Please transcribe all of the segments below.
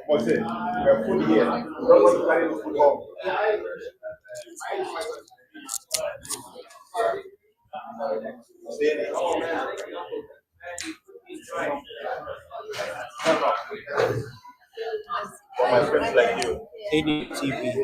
What's it? We're full here. Nobody carrying the food home. For my friends like you. ADTV.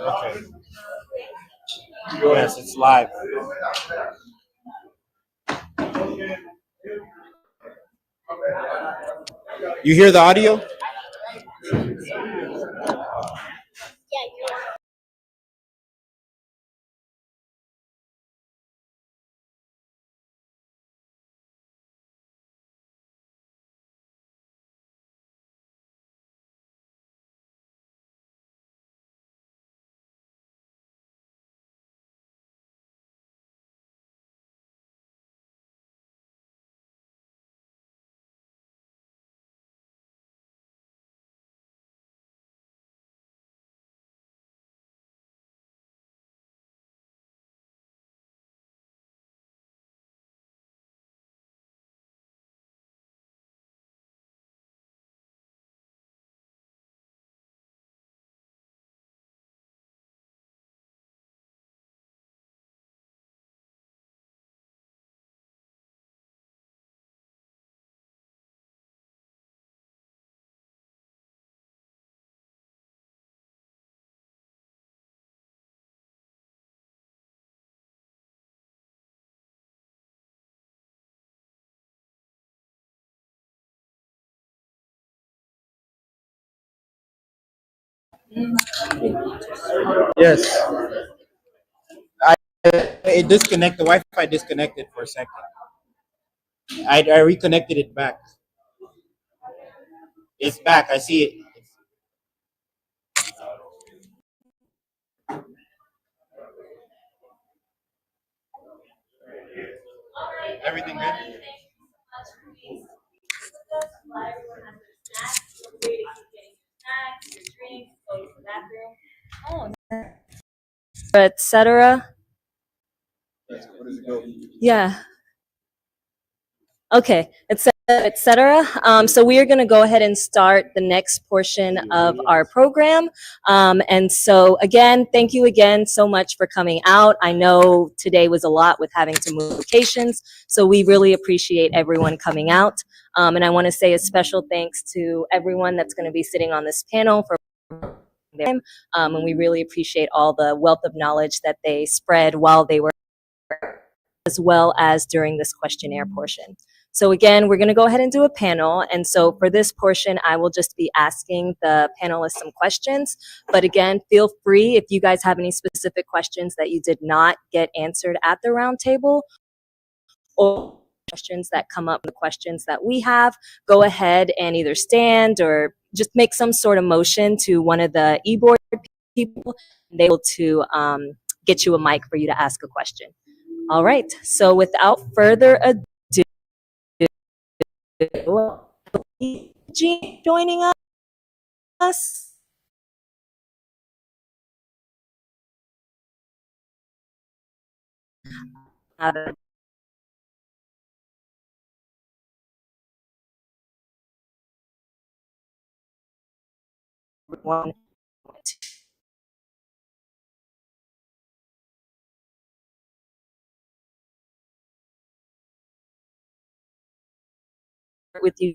Okay. Yes, it's live. You hear the audio? Yes. I it disconnect the Wi-Fi disconnected for a second. I reconnected it back. It's back. I see it. Everything good? Etc. What does it go? Yeah. Okay, etc. So we are going to go ahead and start the next portion of our program. And so again, thank you again so much for coming out. I know today was a lot with having to move locations, so we really appreciate everyone coming out. And I want to say a special thanks to everyone that's going to be sitting on this panel for them. And we really appreciate all the wealth of knowledge that they spread while they were, as well as during this questionnaire portion. So again, we're going to go ahead and do a panel. And so for this portion, I will just be asking the panelists some questions. But again, feel free if you guys have any specific questions that you did not get answered at the roundtable, or questions that come up, the questions that we have, go ahead and either stand or just make some sort of motion to one of the e-board people. They will to get you a mic for you to ask a question. All right. So without further ado, Jean joining us. Everyone with you.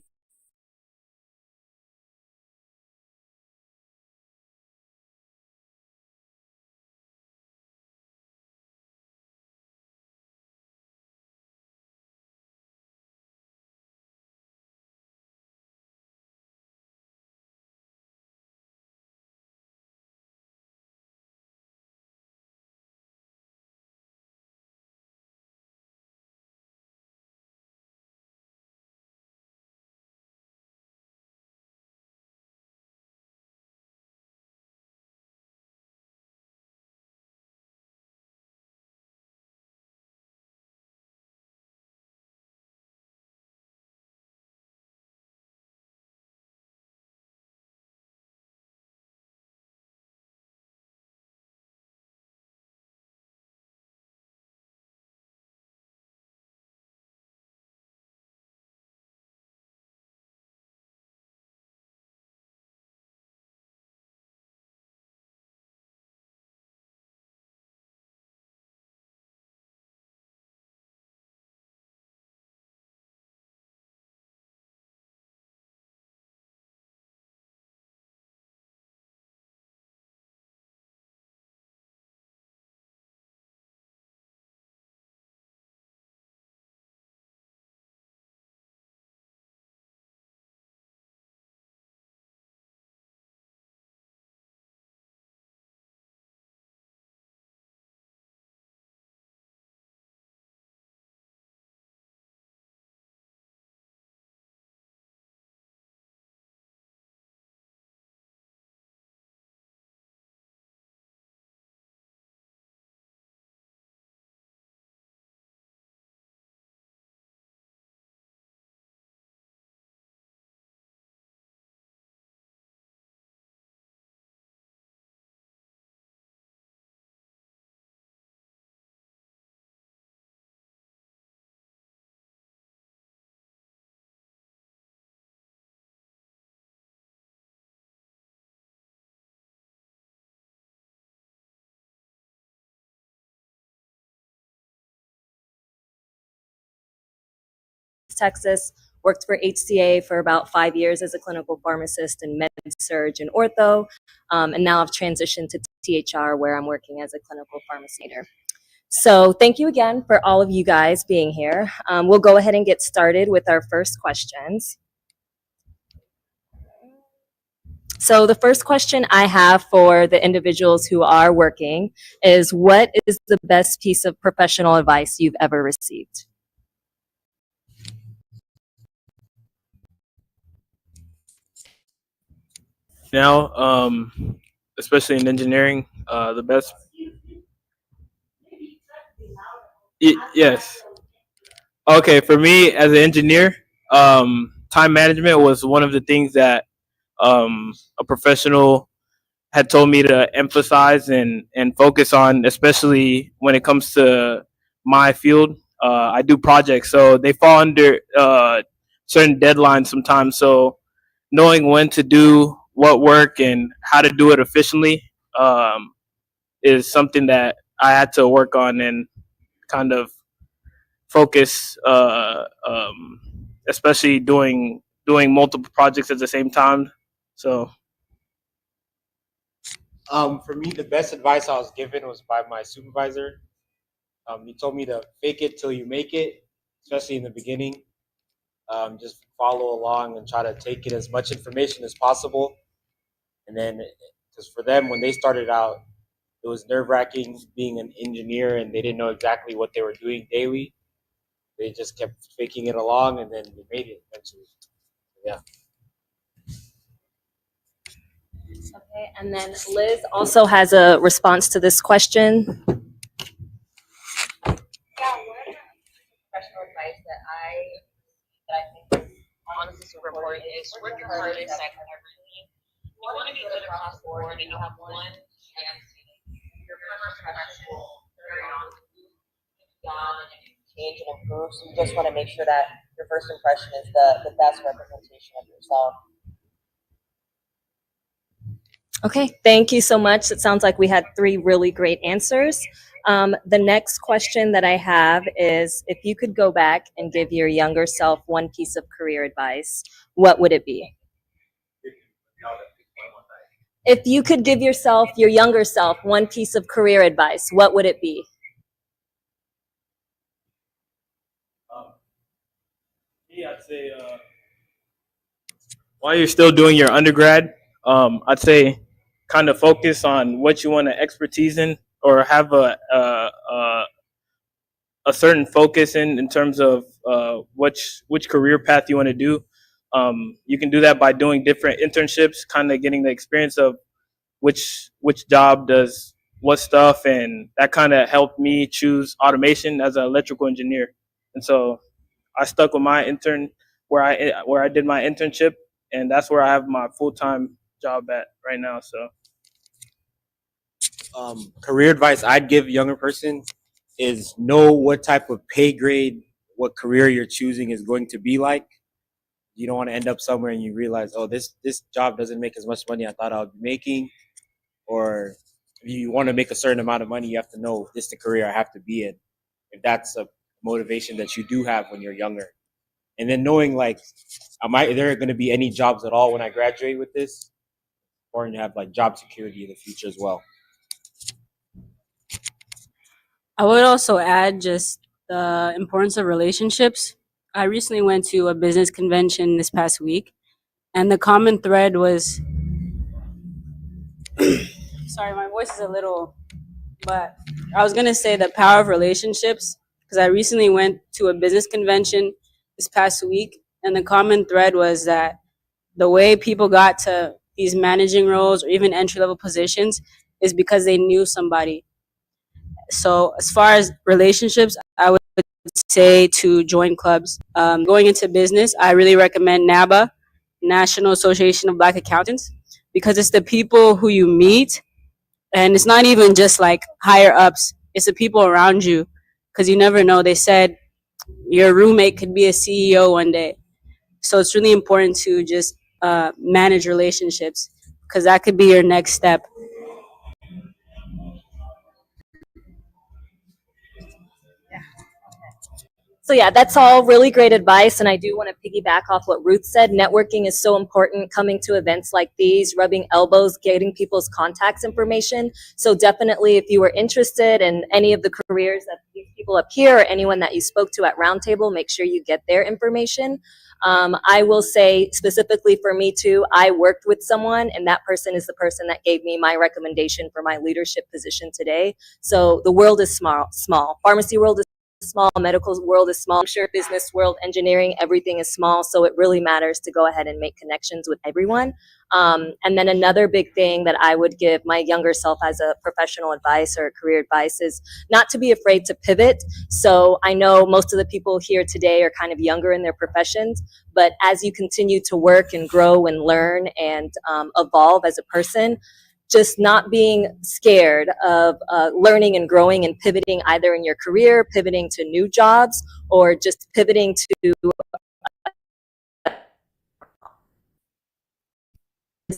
Texas. Worked for HCA for about 5 years as a clinical pharmacist in med surg and ortho. And now I've transitioned to THR where I'm working as a clinical pharmacy leader. So thank you again for all of you guys being here. We'll go ahead and get started with our first questions. So the first question I have for the individuals who are working is, what is the best piece of professional advice you've ever received? Now, especially in engineering, the best. Yes. Okay, for me as an engineer, time management was one of the things that a professional had told me to emphasize and focus on, especially when it comes to my field. I do projects, so they fall under certain deadlines sometimes. So knowing when to do what work and how to do it efficiently is something that I had to work on and kind of focus, especially doing multiple projects at the same time. So, for me, the best advice I was given was by my supervisor. He told me to fake it till you make it, especially in the beginning. Just follow along and try to take in as much information as possible. And then, because for them, when they started out, it was nerve-wracking being an engineer, and they didn't know exactly what they were doing daily. They just kept faking it along, and then they made it eventually. Yeah. Okay, and then Liz also has a response to this question. Yeah, one professional advice that I think is honestly super important is work your hardest at everything. You want to be good across the board, and you have one chance. Your first impression will carry on beyond and change and improve. So you just want to make sure that your first impression is the best representation of yourself. Okay, thank you so much. It sounds like we had 3 really great answers. The next question that I have is, if you could go back and give your younger self one piece of career advice, what would it be? If you could give yourself, your younger self, one piece of career advice, what would it be? I'd say while you're still doing your undergrad, I'd say kind of focus on what you want to expertise in, or have a certain focus in terms of which career path you want to do. You can do that by doing different internships, kind of getting the experience of which job does what stuff, and that kind of helped me choose automation as an electrical engineer. And so I stuck with my intern where I did my internship, and that's where I have my full-time job at right now. So Career advice I'd give a younger person is know what type of pay grade, what career you're choosing is going to be like. You don't want to end up somewhere and you realize, oh, this job doesn't make as much money I thought I would be making. Or if you want to make a certain amount of money, you have to know this is the career I have to be in. If that's a motivation that you do have when you're younger. And then knowing, like, are there going to be any jobs at all when I graduate with this? Or you have like job security in the future as well. I would also add just the importance of relationships. I recently went to a business convention this past week, and the common thread was sorry, my voice is a little, but I was going to say the power of relationships, because I recently went to a business convention this past week, and the common thread was that the way people got to these managing roles or even entry-level positions is because they knew somebody. So as far as relationships, I would say to join clubs. Going into business, I really recommend NABA, National Association of Black Accountants, because it's the people who you meet, and it's not even just like higher ups, it's the people around you, because you never know. They said your roommate could be a CEO one day. So it's really important to just manage relationships, because that could be your next step. So yeah, that's all really great advice. And I do want to piggyback off what Ruth said. Networking is so important, coming to events like these, rubbing elbows, getting people's contacts information. So definitely if you were interested in any of the careers that these people up here or anyone that you spoke to at Roundtable, make sure you get their information. I will say specifically for me too, I worked with someone and that person is the person that gave me my recommendation for my leadership position today. So the world is small. Pharmacy world is small, medical world is small. I'm sure business world, engineering, everything is small. So it really matters to go ahead and make connections with everyone. And then another big thing that I would give my younger self as a professional advice or career advice is not to be afraid to pivot. So I know most of the people here today are kind of younger in their professions, but as you continue to work and grow and learn and evolve as a person, just not being scared of learning and growing and pivoting either in your career, pivoting to new jobs, or just pivoting to.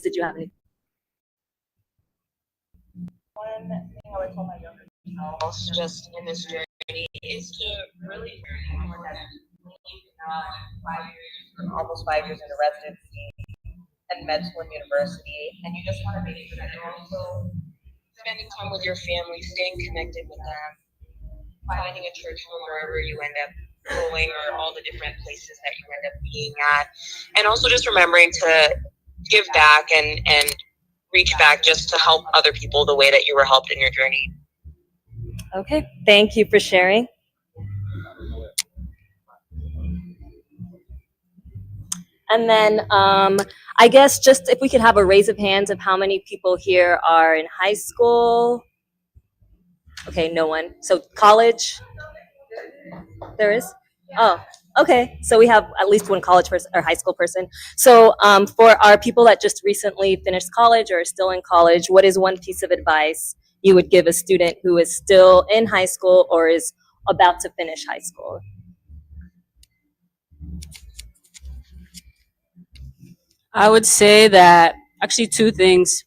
Did you have any? One thing I would tell my younger self, just in this journey, is to really remember that maybe not 5 years, or almost 5 years into residency and med school and university, and you just want to make sure that you're also spending time with your family, staying connected with them, finding a church home wherever you end up going, or all the different places that you end up being at, and also just remembering to give back and reach back just to help other people the way that you were helped in your journey. Okay, thank you for sharing. And then I guess just if we could have a raise of hands of how many people here are in high school. Okay, no one. So college? There is? Oh, okay. So we have at least one college person or high school person. So for our people that just recently finished college or are still in college, what is one piece of advice you would give a student who is still in high school or is about to finish high school? I would say that actually two things.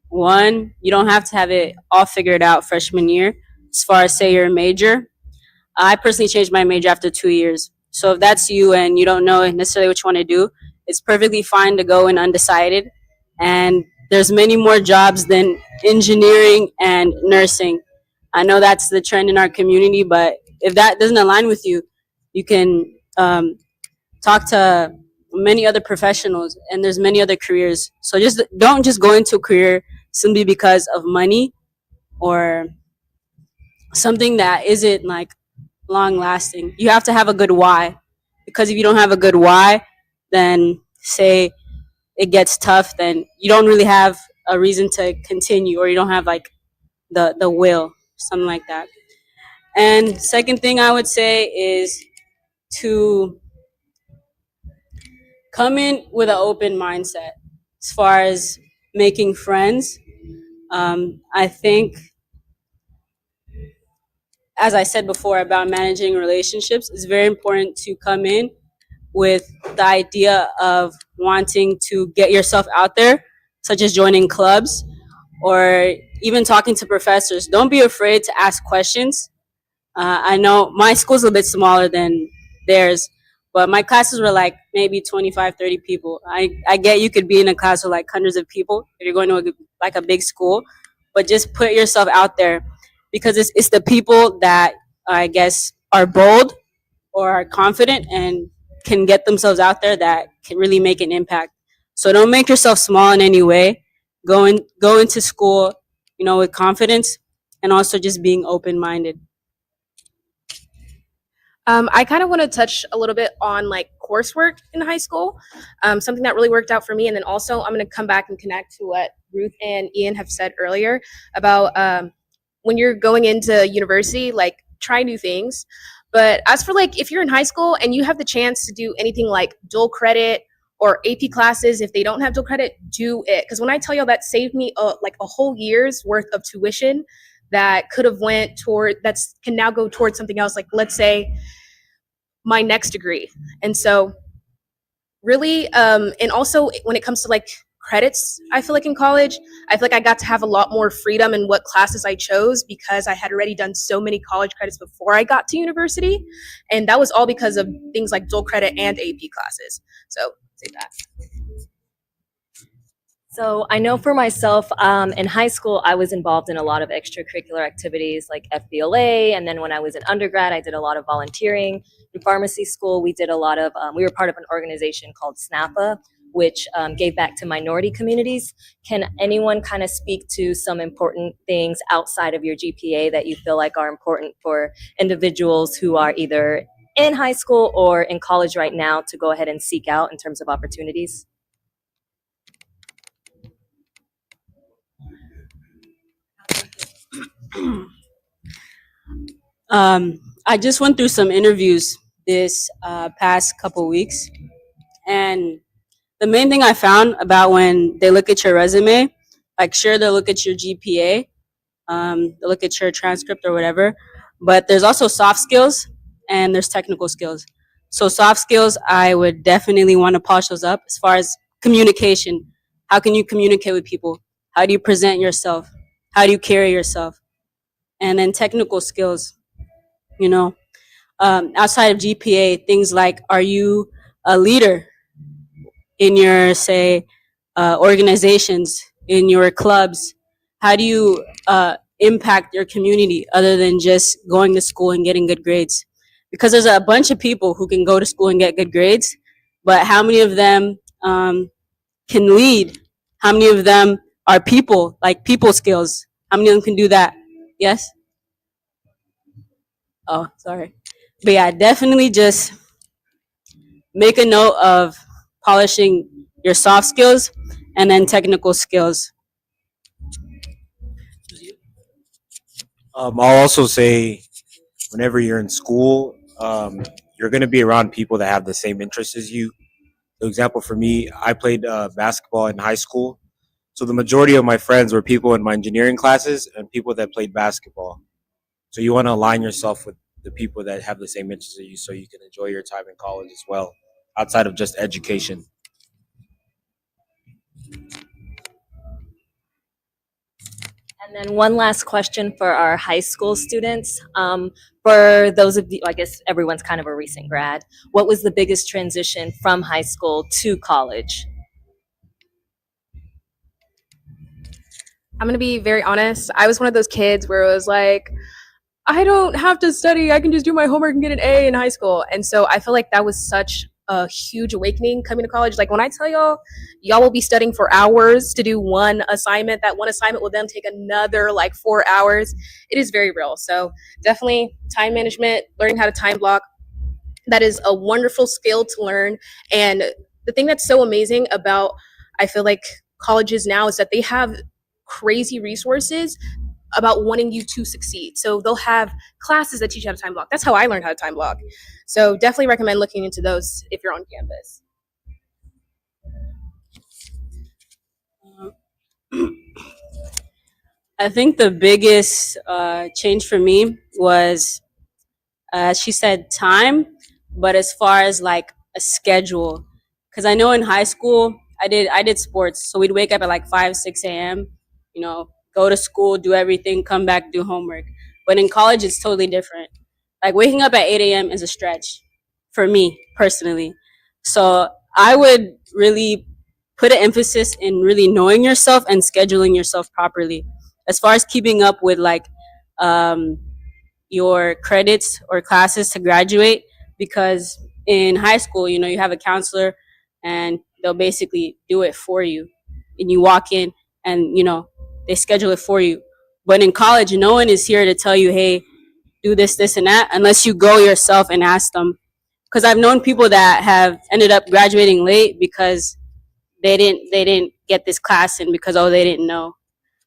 One, you don't have to have it all figured out freshman year as far as say your major. I personally changed my major after 2 years. So if that's you and you don't know necessarily what you want to do, it's perfectly fine to go in undecided. And there's many more jobs than engineering and nursing. I know that's the trend in our community, but if that doesn't align with you, you can talk to many other professionals and there's many other careers. So just don't just go into a career simply because of money or something that isn't like long lasting. You have to have a good why, because if you don't have a good why, then say it gets tough, then you don't really have a reason to continue, or you don't have like the will, something like that. And second thing I would say is to come in with an open mindset as far as making friends. I think, as I said before about managing relationships, it's very important to come in with the idea of wanting to get yourself out there, such as joining clubs or even talking to professors. Don't be afraid to ask questions. I know my school's a bit smaller than theirs, but my classes were like maybe 25, 30 people. I get you could be in a class with like hundreds of people if you're going to like a big school, but just put yourself out there, because it's the people that I guess are bold or are confident and can get themselves out there that can really make an impact. So don't make yourself small in any way. Go into school, with confidence, and also just being open-minded. I kind of want to touch a little bit on like coursework in high school, something that really worked out for me. And then also I'm going to come back and connect to what Ruth and Ian have said earlier about when you're going into university, like try new things. But as for like, if you're in high school and you have the chance to do anything like dual credit or AP classes, if they don't have dual credit, do it. Because when I tell you that saved me like a whole year's worth of tuition that could have went toward, that's can now go towards something else. Like let's say my next degree. And so really, and also when it comes to like credits. I feel like in college, I feel like I got to have a lot more freedom in what classes I chose because I had already done so many college credits before I got to university. And that was all because of things like dual credit and AP classes. So say that. So I know for myself, in high school, I was involved in a lot of extracurricular activities like FBLA. And then when I was in undergrad, I did a lot of volunteering. In pharmacy school, we did a lot of, we were part of an organization called SNAPA, which gave back to minority communities. Can anyone kind of speak to some important things outside of your GPA that you feel like are important for individuals who are either in high school or in college right now to go ahead and seek out in terms of opportunities? I just went through some interviews this past couple weeks, and the main thing I found about when they look at your resume, like sure they'll look at your GPA, they'll look at your transcript or whatever, but there's also soft skills and there's technical skills. So soft skills, I would definitely want to polish those up as far as communication. How can you communicate with people? How do you present yourself? How do you carry yourself? And then technical skills, you know, outside of GPA, things like, are you a leader in your, say, organizations, in your clubs? How do you impact your community other than just going to school and getting good grades? Because there's a bunch of people who can go to school and get good grades, but how many of them can lead? How many of them are people, like people skills? How many of them can do that? Yes? Oh, sorry. But yeah, definitely just make a note of polishing your soft skills and then technical skills. I'll also say, whenever you're in school, you're going to be around people that have the same interests as you. For example, for me, I played basketball in high school. So the majority of my friends were people in my engineering classes and people that played basketball. So you want to align yourself with the people that have the same interests as you so you can enjoy your time in college as well, outside of just education. And then one last question for our high school students. For those of you, I guess everyone's kind of a recent grad. What was the biggest transition from high school to college? I'm going to be very honest. I was one of those kids where it was like, I don't have to study. I can just do my homework and get an A in high school. And so I feel like that was such a huge awakening coming to college. Like when I tell y'all will be studying for hours to do one assignment. That one assignment will then take another like 4 hours. It is very real. So definitely time management, learning how to time block. That is a wonderful skill to learn. And the thing that's so amazing about, I feel like colleges now is that they have crazy resources about wanting you to succeed. So they'll have classes that teach you how to time block. That's how I learned how to time block. So definitely recommend looking into those if you're on campus. I think the biggest change for me was, she said time, but as far as like a schedule, because I know in high school I did sports, so we'd wake up at like 5, 6 a.m. You know, go to school, do everything, come back, do homework. But in college, it's totally different. Like waking up at 8 a.m. is a stretch for me personally. So I would really put an emphasis in really knowing yourself and scheduling yourself properly. As far as keeping up with like your credits or classes to graduate, because in high school, you know, you have a counselor and they'll basically do it for you. And you walk in and, you know, they schedule it for you. But in college, no one is here to tell you, hey, do this, this, and that, unless you go yourself and ask them. Because I've known people that have ended up graduating late because they didn't get this class in because, oh, they didn't know.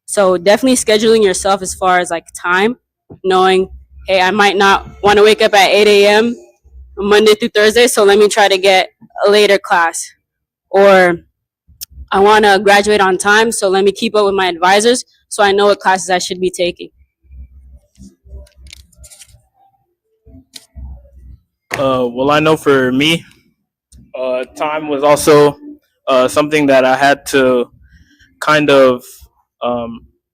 So definitely scheduling yourself as far as like time, knowing, hey, I might not want to wake up at 8 a.m. Monday through Thursday, so let me try to get a later class. Or I want to graduate on time, so let me keep up with my advisors so I know what classes I should be taking. Well, I know for me, time was also something that I had to kind of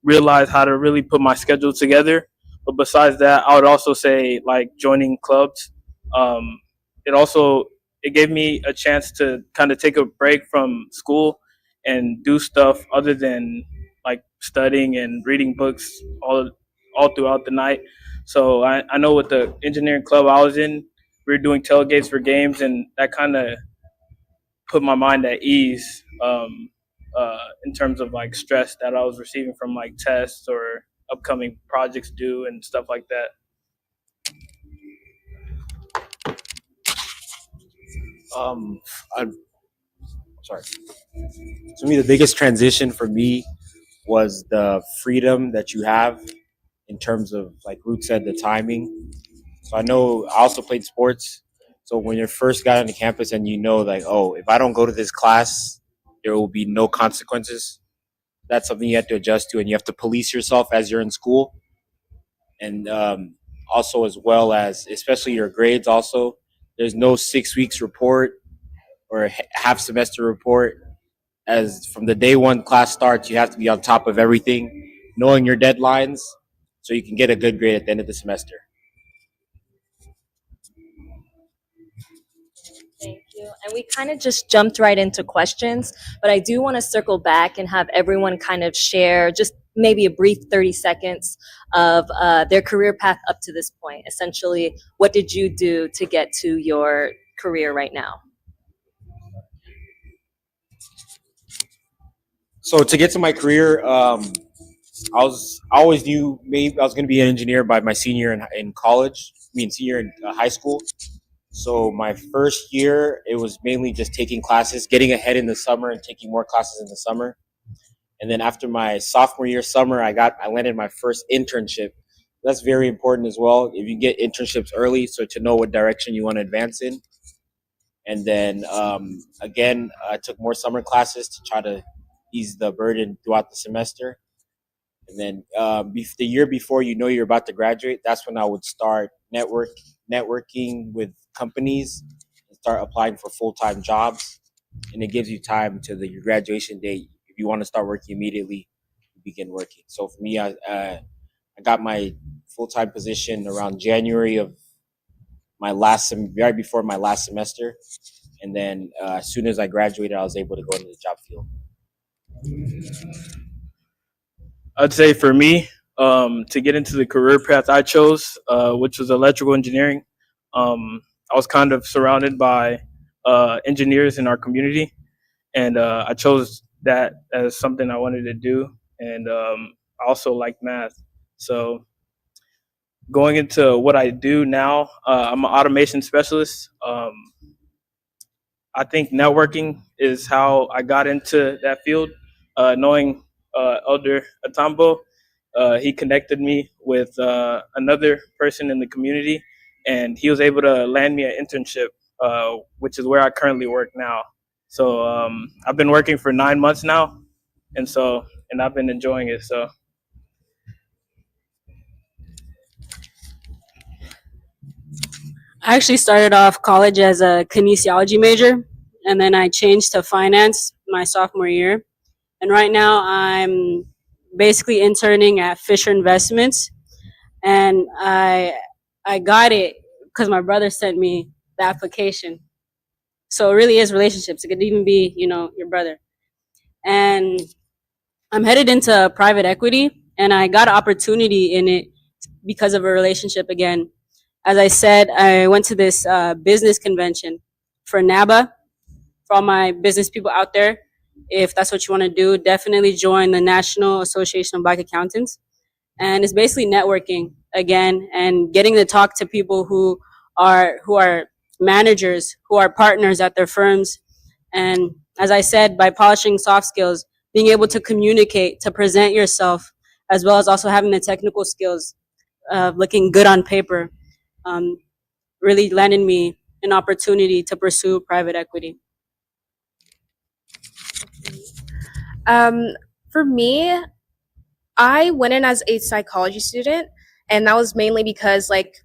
realize how to really put my schedule together. But besides that, I would also say like joining clubs. Um, it also it gave me a chance to kind of take a break from school and do stuff other than like studying and reading books all throughout the night. So I know with the engineering club I was in, we were doing tailgates for games, and that kind of put my mind at ease in terms of like stress that I was receiving from like tests or upcoming projects due and stuff like that. I'm sorry. To me, the biggest transition for me was the freedom that you have in terms of, like Ruth said, the timing. So I know I also played sports. So when you first got onto campus and you know, like, oh, if I don't go to this class, there will be no consequences. That's something you have to adjust to, and you have to police yourself as you're in school, and also as well as especially your grades. Also, there's no 6 weeks report or half semester report. As from the day one class starts, you have to be on top of everything, knowing your deadlines, so you can get a good grade at the end of the semester. Thank you. And we kind of just jumped right into questions, but I do want to circle back and have everyone kind of share just maybe a brief 30 seconds of their career path up to this point. Essentially, what did you do to get to your career right now? So to get to my career, I always knew maybe I was going to be an engineer by my senior in college. I mean, senior in high school. So my first year, it was mainly just taking classes, getting ahead in the summer, and taking more classes in the summer. And then after my sophomore year summer, I landed my first internship. That's very important as well. If you get internships early, so to know what direction you want to advance in. And then again, I took more summer classes to try to ease the burden throughout the semester. And then the year before you know you're about to graduate, that's when I would start networking with companies and start applying for full-time jobs. And it gives you time to your graduation date. If you want to start working immediately, you begin working. So for me, I got my full-time position around January of right before my last semester. And then as soon as I graduated, I was able to go into the job field. I'd say for me, to get into the career path I chose, which was electrical engineering, I was kind of surrounded by engineers in our community, and I chose that as something I wanted to do. And I also like math. So going into what I do now, I'm an automation specialist. I think networking is how I got into that field. Knowing Elder Atambo, he connected me with another person in the community, and he was able to land me an internship, which is where I currently work now. So I've been working for 9 months now, and I've been enjoying it. So. I actually started off college as a kinesiology major, and then I changed to finance my sophomore year. And right now I'm basically interning at Fisher Investments, and I got it because my brother sent me the application. So it really is relationships. It could even be, your brother. And I'm headed into private equity, and I got an opportunity in it because of a relationship again. As I said, I went to this business convention for NABA. For all my business people out there, if that's what you want to do, definitely join the National Association of Black Accountants. And it's basically networking again and getting to talk to people who are managers, who are partners at their firms. And as I said, by polishing soft skills, being able to communicate, to present yourself, as well as also having the technical skills of looking good on paper, really landed me an opportunity to pursue private equity. For me, I went in as a psychology student, and that was mainly because, like,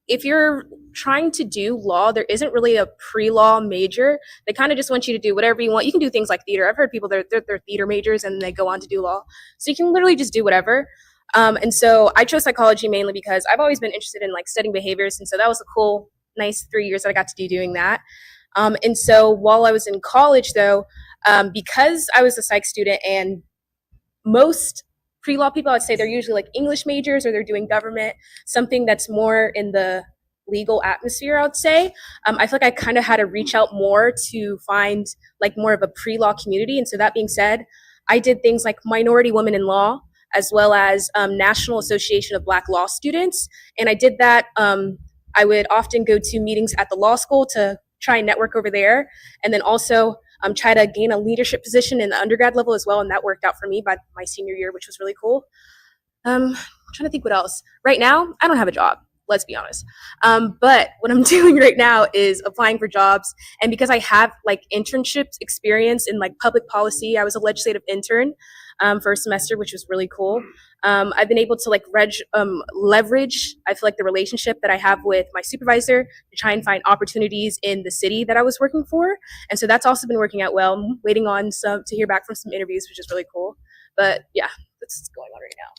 if you're trying to do law, there isn't really a pre-law major. They kind of just want you to do whatever you want. You can do things like theater. I've heard people that they're theater majors and they go on to do law. So you can literally just do whatever. And so I chose psychology mainly because I've always been interested in like studying behaviors. And so that was a cool, nice 3 years that I got to do doing that. And so while I was in college though, because I was a psych student and most pre-law people, I'd say they're usually like English majors or they're doing government, something that's more in the legal atmosphere, I would say. I feel like I kind of had to reach out more to find like more of a pre-law community. And so that being said, I did things like Minority Women in Law, as well as National Association of Black Law Students. And I did that. I would often go to meetings at the law school to try and network over there. And then also try to gain a leadership position in the undergrad level as well. And that worked out for me by my senior year, which was really cool. I'm trying to think what else. Right now, I don't have a job. Let's be honest. But what I'm doing right now is applying for jobs. And because I have like internships experience in like public policy, I was a legislative intern for a semester, which was really cool. I've been able to like leverage, I feel like, the relationship that I have with my supervisor to try and find opportunities in the city that I was working for. And so that's also been working out well. I'm waiting on to hear back from some interviews, which is really cool. But yeah, that's what's going on right now.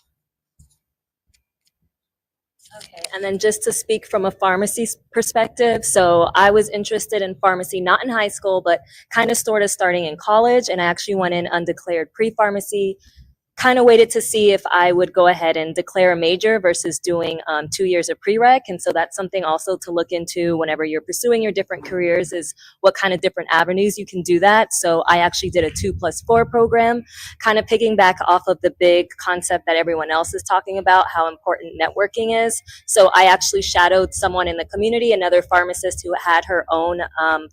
Okay, and then just to speak from a pharmacy perspective, so I was interested in pharmacy, not in high school, but kind of sort of starting in college, and I actually went in undeclared pre-pharmacy, kind of waited to see if I would go ahead and declare a major versus doing 2 years of prereq. And so that's something also to look into whenever you're pursuing your different careers, is what kind of different avenues you can do that. So I actually did a 2+4 program, kind of picking back off of the big concept that everyone else is talking about, how important networking is. So I actually shadowed someone in the community, another pharmacist who had her own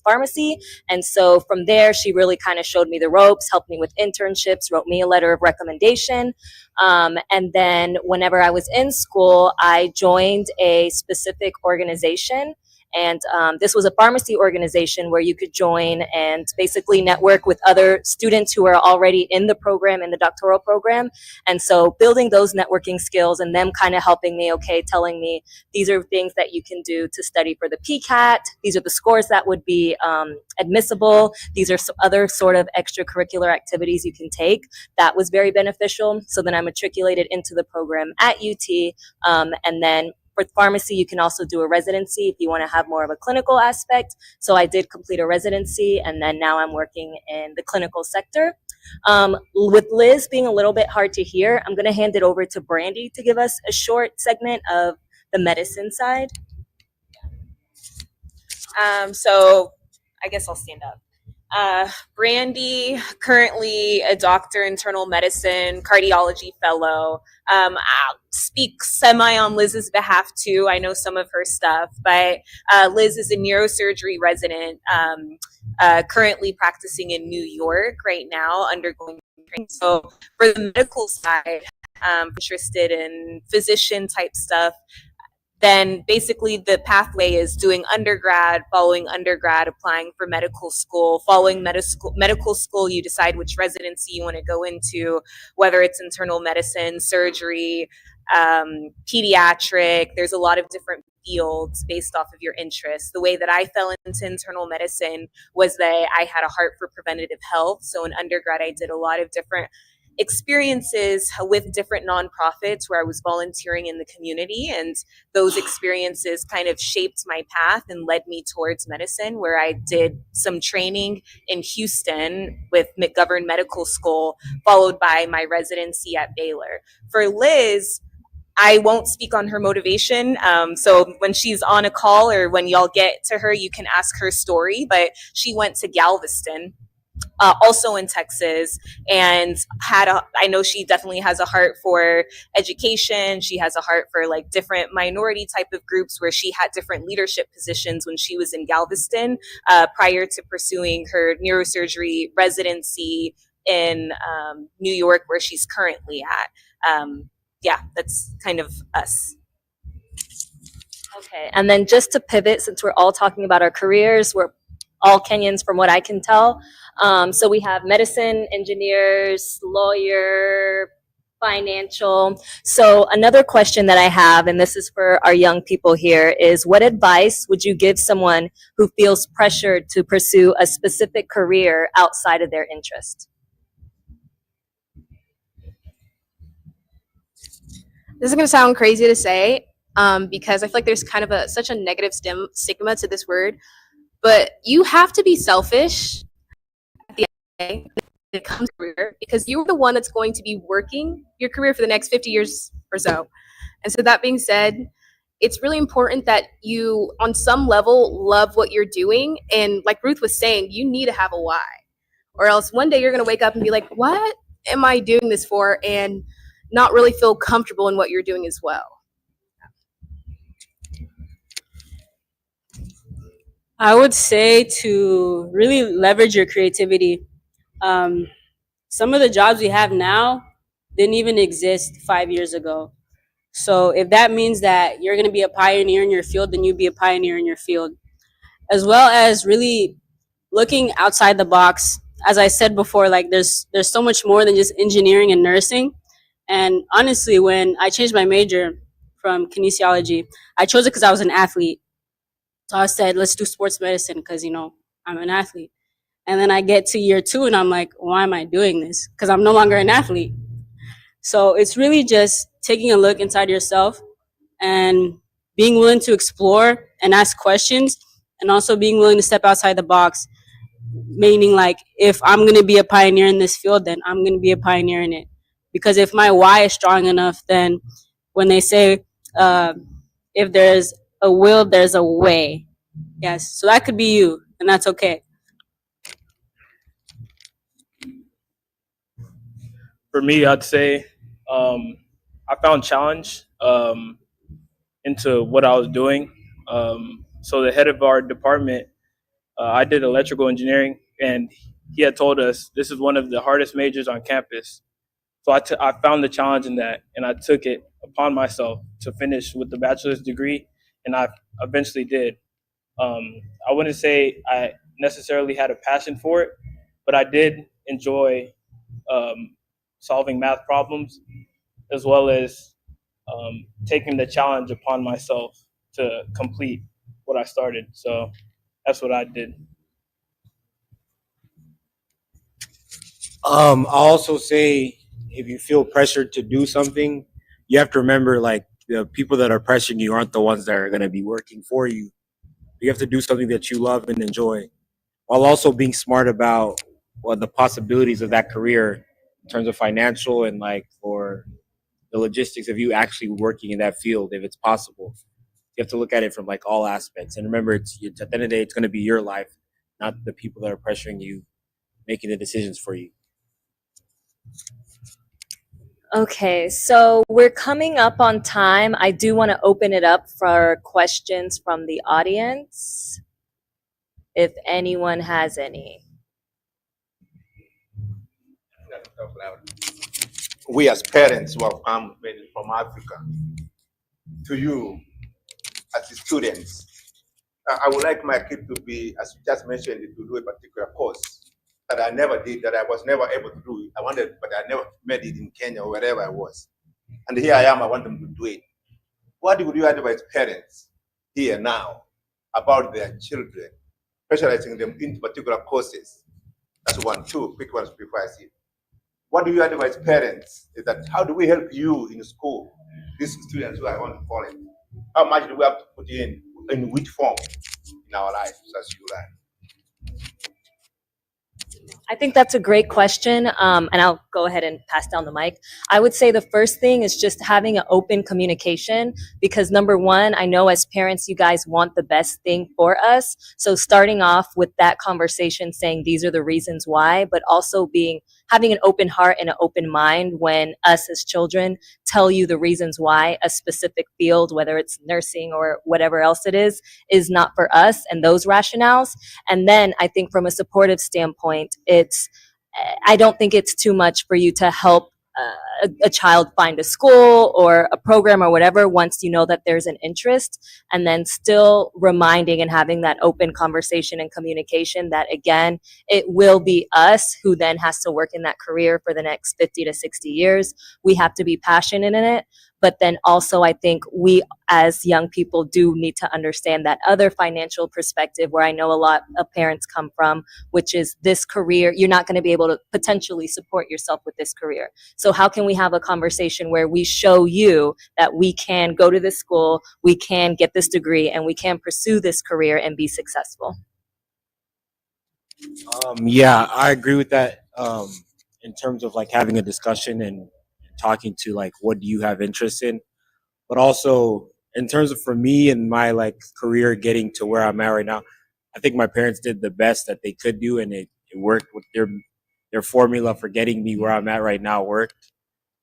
pharmacy. And so from there, she really kind of showed me the ropes, helped me with internships, wrote me a letter of recommendation. And then whenever I was in school, I joined a specific organization. And this was a pharmacy organization where you could join and basically network with other students who are already in the program, in the doctoral program. And so building those networking skills and them kind of helping me, okay, telling me these are things that you can do to study for the PCAT. These are the scores that would be admissible. These are some other sort of extracurricular activities you can take. That was very beneficial. So then I matriculated into the program at UT. And then for pharmacy, you can also do a residency if you want to have more of a clinical aspect. So I did complete a residency, and then now I'm working in the clinical sector. With Liz being a little bit hard to hear, I'm going to hand it over to Brandy to give us a short segment of the medicine side. So I guess I'll stand up. Brandy, currently a doctor, internal medicine, cardiology fellow. I'll speak semi on Liz's behalf too. I know some of her stuff, but Liz is a neurosurgery resident, currently practicing in New York right now, undergoing training. So for the medical side, interested in physician type stuff. Then basically the pathway is doing undergrad, following undergrad, applying for medical school, following medical school, you decide which residency you want to go into, whether it's internal medicine, surgery, pediatric. There's a lot of different fields based off of your interests. The way that I fell into internal medicine was that I had a heart for preventative health. So in undergrad, I did a lot of different experiences with different nonprofits where I was volunteering in the community, and those experiences kind of shaped my path and led me towards medicine, where I did some training in Houston with McGovern Medical School, followed by my residency at Baylor. For Liz, I won't speak on her motivation. So when she's on a call or when y'all get to her, you can ask her story, but she went to Galveston, also in Texas, and I know she definitely has a heart for education. She has a heart for like different minority type of groups, where she had different leadership positions when she was in Galveston, prior to pursuing her neurosurgery residency in New York, where she's currently at. Yeah, that's kind of us. Okay, and then just to pivot, since we're all talking about our careers, we're all Kenyans from what I can tell. So we have medicine, engineers, lawyer, financial. So another question that I have, and this is for our young people here, is what advice would you give someone who feels pressured to pursue a specific career outside of their interest? This is going to sound crazy to say, because I feel like there's kind of such a negative stigma to this word, but you have to be selfish at the end of the day when it comes to career, because you're the one that's going to be working your career for the next 50 years or so. And so that being said, it's really important that you, on some level, love what you're doing. And like Ruth was saying, you need to have a why, or else one day you're going to wake up and be like, what am I doing this for? And not really feel comfortable in what you're doing as well. I would say to really leverage your creativity. Some of the jobs we have now didn't even exist 5 years ago. So if that means that you're going to be a pioneer in your field, then you be a pioneer in your field, as well as really looking outside the box. As I said before, like there's so much more than just engineering and nursing. And honestly, when I changed my major from kinesiology, I chose it because I was an athlete. So I said, let's do sports medicine because, I'm an athlete. And then I get to year 2 and I'm like, why am I doing this? Because I'm no longer an athlete. So it's really just taking a look inside yourself and being willing to explore and ask questions, and also being willing to step outside the box. Meaning, like, if I'm going to be a pioneer in this field, then I'm going to be a pioneer in it. Because if my why is strong enough, then when they say, if there's a will, there's a way. Yes. So that could be you, and that's okay. For me, I'd say I found challenge into what I was doing. So the head of our department, I did electrical engineering, and he had told us this is one of the hardest majors on campus. So I found the challenge in that, and I took it upon myself to finish with the bachelor's degree, and I eventually did. I wouldn't say I necessarily had a passion for it, but I did enjoy solving math problems, as well as taking the challenge upon myself to complete what I started. So that's what I did. I'll also say, if you feel pressured to do something, you have to remember, like, the people that are pressuring you aren't the ones that are going to be working for you. You have to do something that you love and enjoy, while also being smart about the possibilities of that career in terms of financial and, like, for the logistics of you actually working in that field, if it's possible. You have to look at it from, like, all aspects. And remember, it's at the end of the day, it's going to be your life, not the people that are pressuring you, making the decisions for you. Okay, so we're coming up on time. I do want to open it up for questions from the audience, if anyone has any. We as parents who have come maybe from Africa, to you as students, I would like my kid to be, as you just mentioned, to do a particular course that I never did, that I was never able to do. I wanted, but I never made it in Kenya or wherever I was. And here I am, I want them to do it. What would you advise parents here now about their children, specializing them in particular courses? That's one. Two quick ones before I see. What do you advise parents? Is that how do we help you in school, these students who are on college? How much do we have to put in which form in our lives as you learn? I think that's a great question, and I'll go ahead and pass down the mic. I would say the first thing is just having an open communication, because number one, I know as parents, you guys want the best thing for us. So starting off with that conversation, saying these are the reasons why, but also having an open heart and an open mind when us as children tell you the reasons why a specific field, whether it's nursing or whatever else it is not for us, and those rationales. And then I think from a supportive standpoint, I don't think it's too much for you to help a child find a school or a program or whatever once you know that there's an interest, and then still reminding and having that open conversation and communication that, again, it will be us who then has to work in that career for the next 50 to 60 years. We have to be passionate in it. But then also, I think we as young people do need to understand that other financial perspective where I know a lot of parents come from, which is this career, you're not going to be able to potentially support yourself with this career. So how can we have a conversation where we show you that we can go to this school, we can get this degree, and we can pursue this career and be successful? Yeah, I agree with that. In terms of like having a discussion and talking to like what do you have interest in, but also in terms of for me and my like career getting to where I'm at right now, I think my parents did the best that they could do, and it worked with their formula for getting me where I'm at right now worked.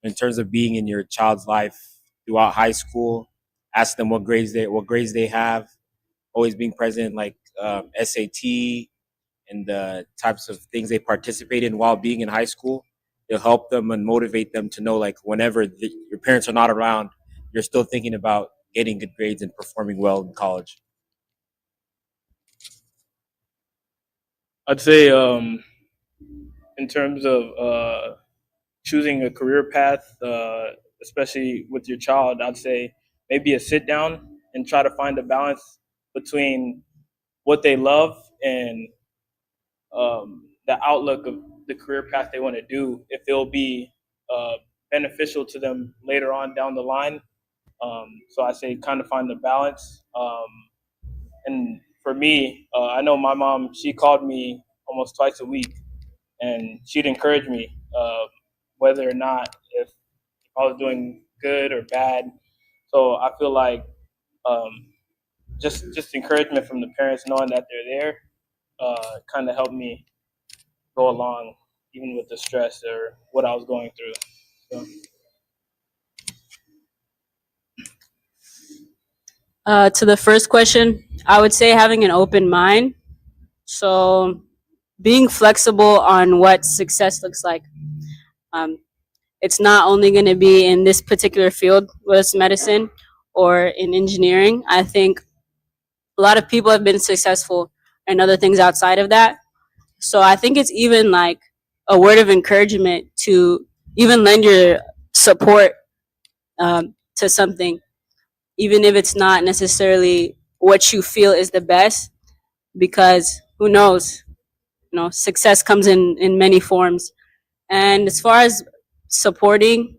In terms of being in your child's life throughout high school, ask them what grades they have, always being present like SAT and the types of things they participate in while being in high school. It'll help them and motivate them to know like whenever your parents are not around, you're still thinking about getting good grades and performing well in college. I'd say in terms of choosing a career path, especially with your child, I'd say maybe a sit down and try to find a balance between what they love and the outlook of the career path they want to do, if it'll be beneficial to them later on down the line. So I say kind of find the balance. And for me, I know my mom, she called me almost twice a week, and she'd encourage me, whether or not if I was doing good or bad. So I feel like just encouragement from the parents, knowing that they're there, kind of helped me go along, even with the stress or what I was going through. So. To the first question, I would say having an open mind. So being flexible on what success looks like. It's not only going to be in this particular field, whether it's medicine or in engineering. I think a lot of people have been successful in other things outside of that. So I think it's even like a word of encouragement to even lend your support to something, even if it's not necessarily what you feel is the best, because who knows, success comes in many forms. And as far as supporting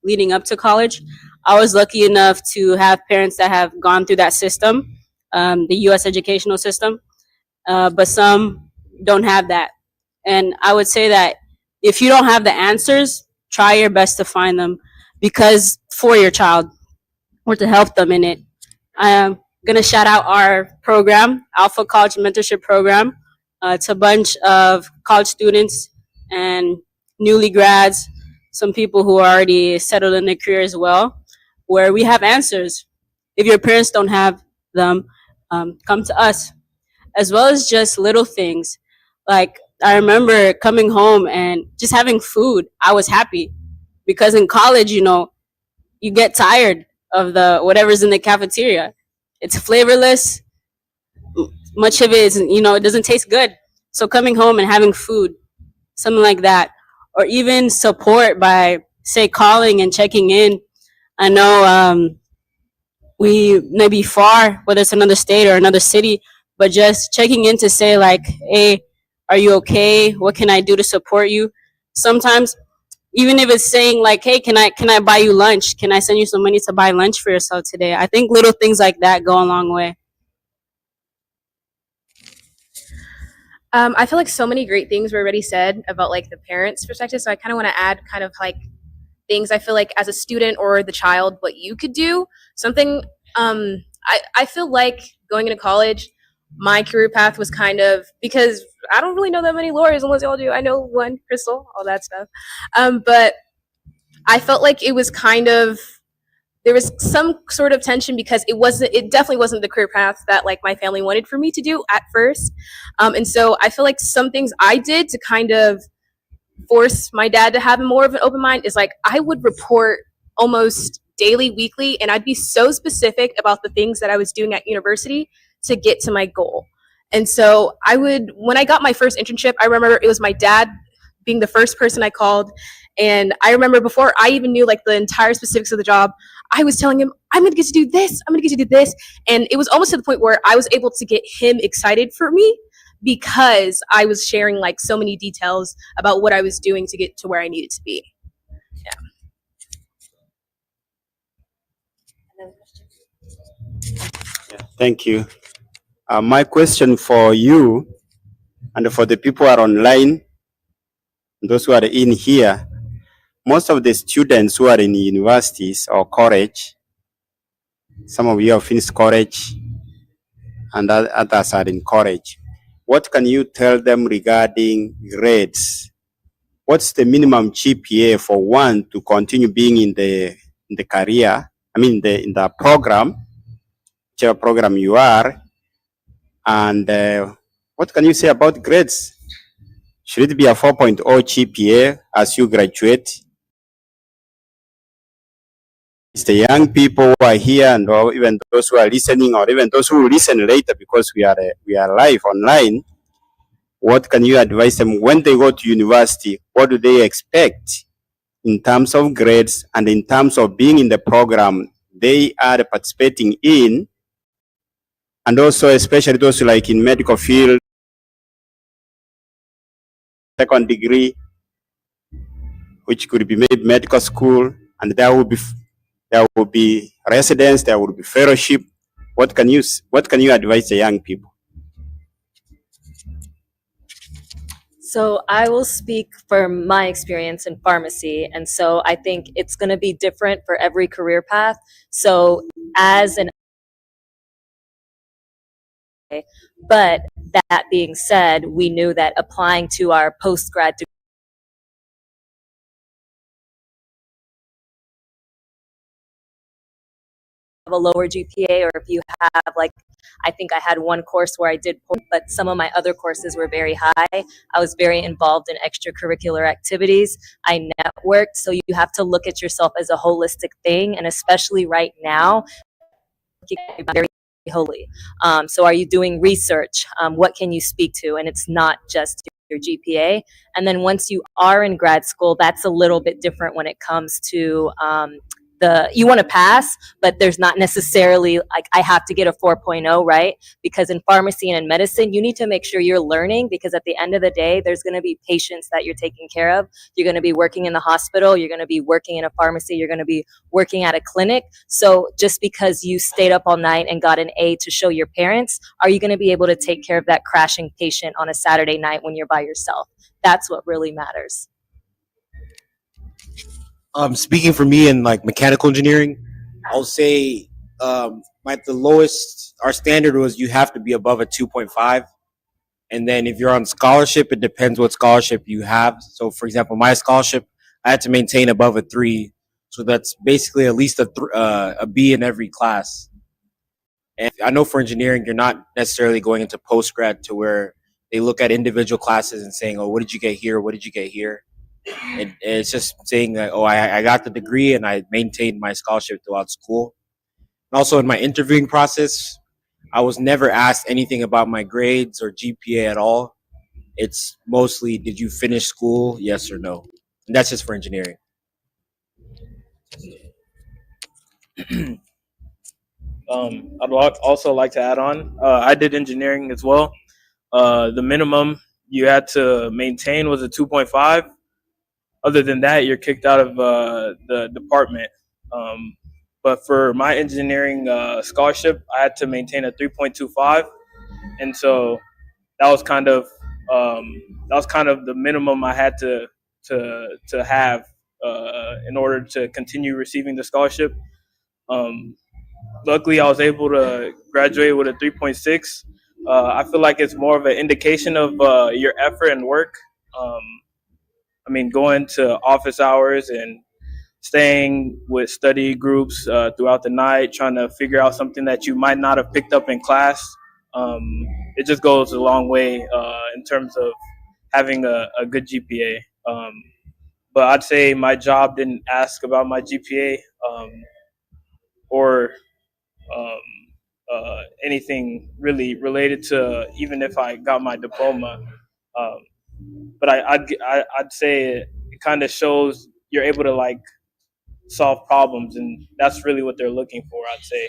leading up to college, I was lucky enough to have parents that have gone through that system, the U.S. educational system, but some don't have that. And I would say that if you don't have the answers, try your best to find them, because for your child or to help them in it. I am going to shout out our program, Alpha College Mentorship Program. It's a bunch of college students and newly grads, some people who are already settled in their career as well, where we have answers. If your parents don't have them, come to us, as well as just little things. Like I remember coming home and just having food. I was happy because in college, you get tired of the whatever's in the cafeteria. It's flavorless. Much of it is, it doesn't taste good. So coming home and having food, something like that, or even support by, say, calling and checking in. I know we may be far, whether it's another state or another city, but just checking in to say like, hey, are you okay? What can I do to support you? Sometimes, even if it's saying like, hey, can I buy you lunch? Can I send you some money to buy lunch for yourself today? I think little things like that go a long way. I feel like so many great things were already said about like the parents' perspective. So I kind of want to add kind of like things I feel like as a student or the child, what you could do. Something I feel like going into college, my career path was kind of, because I don't really know that many lawyers unless y'all do. I know one, Crystal, all that stuff. But I felt like it was kind of, there was some sort of tension because it definitely wasn't the career path that like my family wanted for me to do at first. And so I feel like some things I did to kind of force my dad to have more of an open mind is like I would report almost daily, weekly, and I'd be so specific about the things that I was doing at university to get to my goal. And so I would, when I got my first internship, I remember it was my dad being the first person I called. And I remember before I even knew like the entire specifics of the job, I was telling him, I'm going to get to do this. I'm going to get to do this. And it was almost to the point where I was able to get him excited for me because I was sharing like so many details about what I was doing to get to where I needed to be. Thank you. My question for you and for the people who are online, those who are in here, most of the students who are in universities or college, some of you have finished college and others are in college. What can you tell them regarding grades? What's the minimum GPA for one to continue being in the career? I mean, in the program, whichever program you are. And what can you say about grades? Should it be a 4.0 GPA as you graduate? It's the young people who are here, and or even those who are listening, or even those who will listen later because we are live online. What can you advise them when they go to university? What do they expect in terms of grades and in terms of being in the program they are participating in? And also, especially those like in medical field, second degree, which could be made medical school, and there will be residence, there will be fellowship. What can you advise the young people? So I will speak from my experience in pharmacy. And so I think it's going to be different for every career path. So but that being said, we knew that applying to our post-grad degree a lower GPA, or if you have like, I think I had one course where I did poor, but some of my other courses were very high. I was very involved in extracurricular activities. I networked. So you have to look at yourself as a holistic thing. And especially right now, very holy. So are you doing research? What can you speak to? And it's not just your GPA. And then once you are in grad school, that's a little bit different when it comes to you want to pass, but there's not necessarily like I have to get a 4.0, right? Because in pharmacy and in medicine, you need to make sure you're learning, because at the end of the day, there's going to be patients that you're taking care of. You're going to be working in the hospital. You're going to be working in a pharmacy. You're going to be working at a clinic. So just because you stayed up all night and got an A to show your parents, are you going to be able to take care of that crashing patient on a Saturday night when you're by yourself? That's what really matters. Speaking for me in like mechanical engineering, I'll say the lowest, our standard was you have to be above a 2.5. And then if you're on scholarship, it depends what scholarship you have. So for example, my scholarship, I had to maintain above a 3. So that's basically at least a B in every class. And I know for engineering, you're not necessarily going into post-grad to where they look at individual classes and saying, oh, what did you get here? What did you get here? And it's just saying that, oh, I got the degree and I maintained my scholarship throughout school. And also in my interviewing process, I was never asked anything about my grades or GPA at all. It's mostly, did you finish school? Yes or no. And that's just for engineering. I'd also like to add on, I did engineering as well. The minimum you had to maintain was a 2.5. Other than that, you're kicked out of the department. But for my engineering scholarship, I had to maintain a 3.25, and so that was kind of the minimum I had to have in order to continue receiving the scholarship. Luckily, I was able to graduate with a 3.6. I feel like it's more of an indication of your effort and work. I mean, going to office hours and staying with study groups throughout the night, trying to figure out something that you might not have picked up in class. It just goes a long way in terms of having a good GPA. But I'd say my job didn't ask about my GPA or um, anything really related to even if I got my diploma. Um, but I'd say it kind of shows you're able to like solve problems, and that's really what they're looking for, I'd say.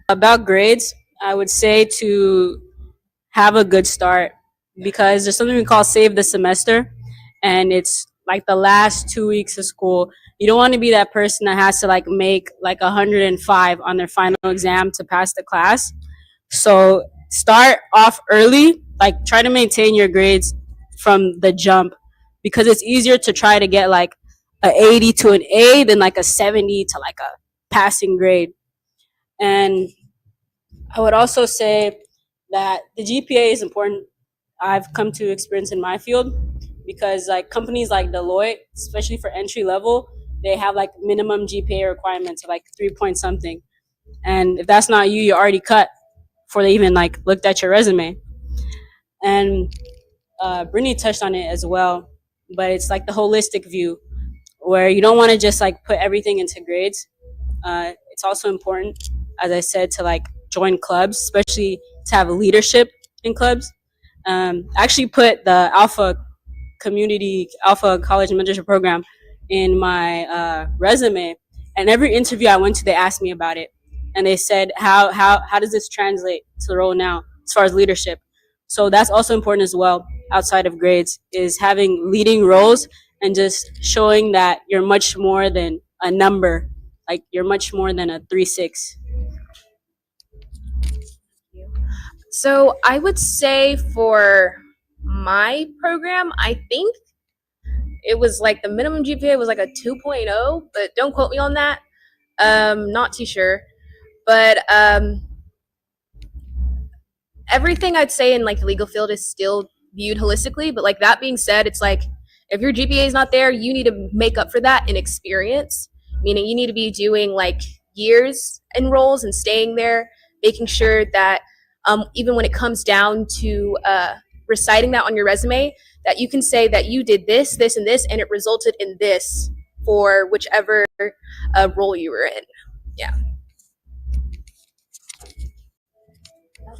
About grades, I would say to have a good start because there's something we call save the semester, and it's like the last 2 weeks of school. You don't want to be that person that has to like make like 105 on their final exam to pass the class. So start off early, like try to maintain your grades from the jump because it's easier to try to get like a 80 to an A than like a 70 to like a passing grade. And I would also say that the GPA is important. I've come to experience in my field because like companies like Deloitte, especially for entry level, they have like minimum GPA requirements of like 3 point something. And if that's not you, you're already cut before they even like looked at your resume. And Brittany touched on it as well, but it's like the holistic view where you don't want to just like put everything into grades. It's also important, as I said, to like join clubs, especially to have leadership in clubs. I actually put the Alpha College Mentorship Program in my resume, and every interview I went to, they asked me about it, and they said, how does this translate to the role now as far as leadership? So that's also important as well. Outside of grades, is having leading roles and just showing that you're much more than a number, like you're much more than a 3.6. So I would say for my program, I think it was like the minimum GPA was like a 2.0, but don't quote me on that. Not too sure. But everything I'd say in like the legal field is still viewed holistically. But like that being said, it's like if your GPA is not there, you need to make up for that in experience, meaning you need to be doing like years in roles and staying there, making sure that even when it comes down to reciting that on your resume, that you can say that you did this, this, and this, and it resulted in this for whichever role you were in. Yeah.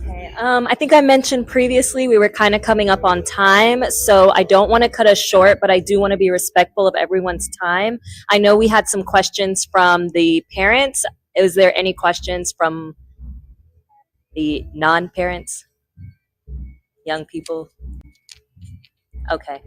Okay. I think I mentioned previously we were kind of coming up on time, so I don't want to cut us short, but I do want to be respectful of everyone's time. I know we had some questions from the parents. Is there any questions from the non-parents, young people? Okay.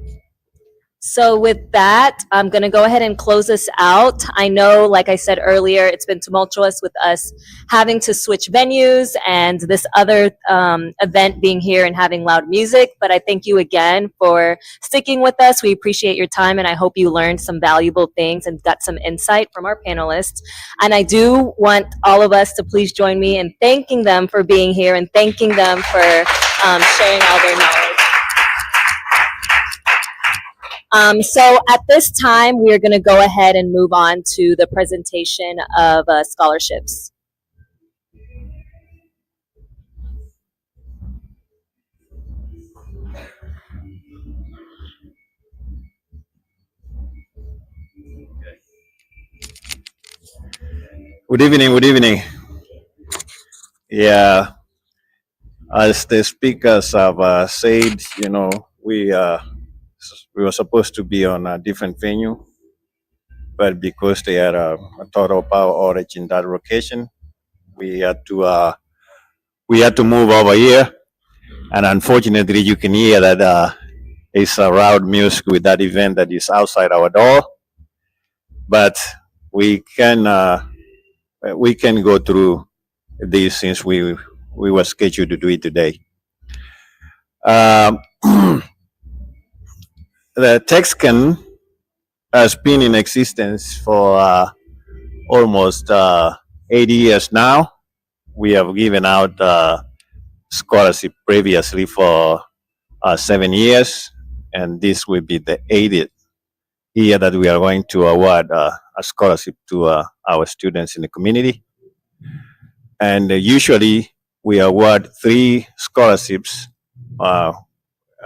So with that, I'm going to go ahead and close this out. I know, like I said earlier, it's been tumultuous with us having to switch venues and this other event being here and having loud music. But I thank you again for sticking with us. We appreciate your time, and I hope you learned some valuable things and got some insight from our panelists. And I do want all of us to please join me in thanking them for being here and thanking them for sharing all their knowledge. So at this time, we are going to go ahead and move on to the presentation of scholarships. Good evening, good evening. Yeah, as the speakers have said, we were supposed to be on a different venue, but because they had a total power outage in that location, we had to move over here. And unfortunately, you can hear that it's a loud music with that event that is outside our door. But we can go through this since we were scheduled to do it today. The TexKen has been in existence for almost 80 years now. We have given out scholarship previously for 7 years, and this will be the 80th year that we are going to award a scholarship to our students in the community. And usually we award 3 scholarships. A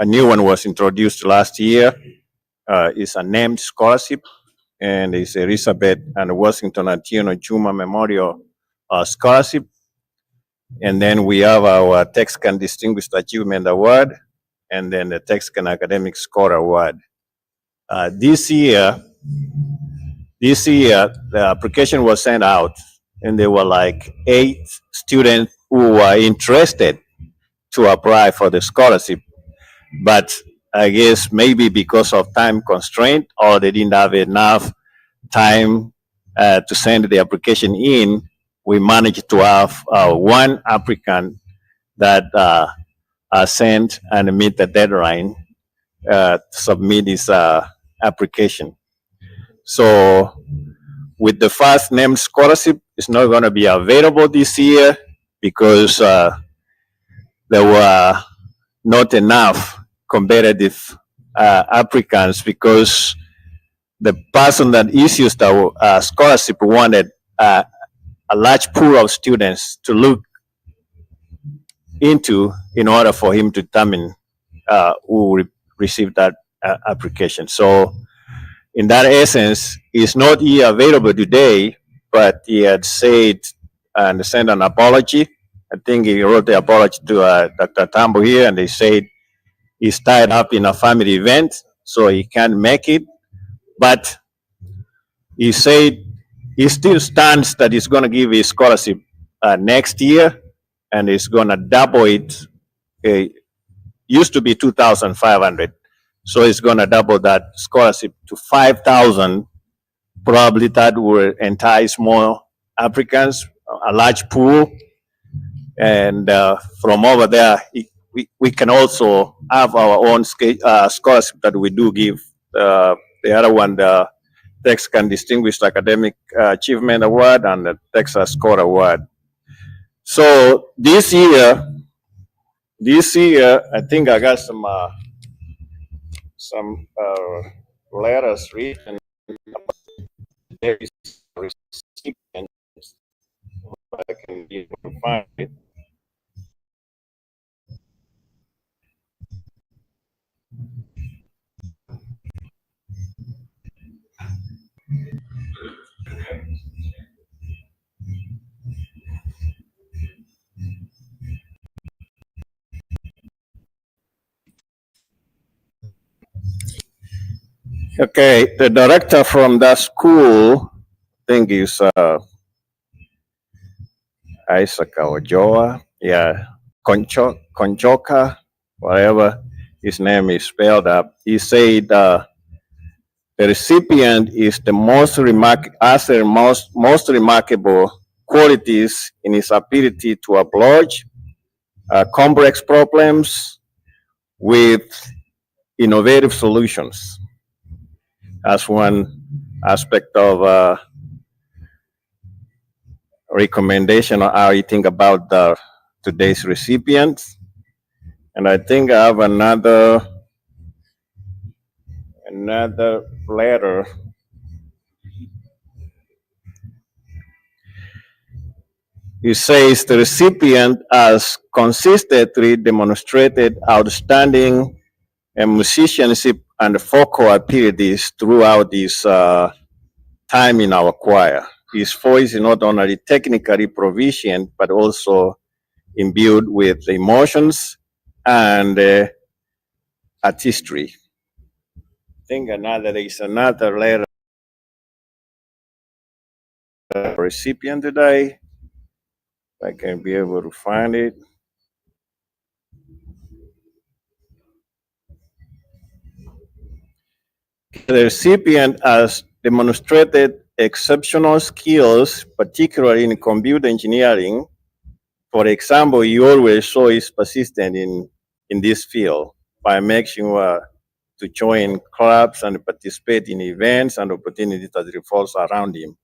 new one was introduced last year. It's a named scholarship, and it's Elizabeth and Washington Atieno Chuma Memorial Scholarship. And then we have our TexKen Distinguished Achievement Award, and then the TexKen Academic Score Award. This year, the application was sent out, and there were like 8 students who were interested to apply for the scholarship. But I guess maybe because of time constraint, or they didn't have enough time to send the application in, we managed to have 1 applicant that sent and meet the deadline to submit his application. So with the first named scholarship, it's not going to be available this year because there were not enough competitive applicants, because the person that issues the scholarship wanted a large pool of students to look into in order for him to determine who will receive that application. So in that essence, it's not here available today, but he had said and sent an apology. I think he wrote the apology to Dr. Tambo here, and they said he's tied up in a family event, so he can't make it. But he said he still stands that he's going to give his scholarship next year, and he's going to double it. It used to be 2,500. So it's going to double that scholarship to 5,000. Probably that will entice more applicants, a large pool. And from over there, we can also have our own scholarship that we do give. The other one, the TexKen Distinguished Academic Achievement Award and the Texas Score Award. So this year, I think I got some letters written. There is a recipient. I can be able to find it. Okay, the director from that school, I think is Isaac Ojoa, yeah, Conchoka, whatever his name is spelled up. He said the recipient is the most remarkable qualities in his ability to approach complex problems with innovative solutions. That's one aspect of recommendation on how you think about today's recipients. And I think I have another letter. It says the recipient has consistently demonstrated outstanding musicianship and vocal abilities throughout his time in our choir. His voice is not only technically proficient, but also imbued with emotions and artistry. I think there is another letter recipient today. If I can be able to find it. The recipient has demonstrated exceptional skills, particularly in computer engineering. For example, he always shows persistent in this field by making sure to join clubs and participate in events and opportunities that revolves around him,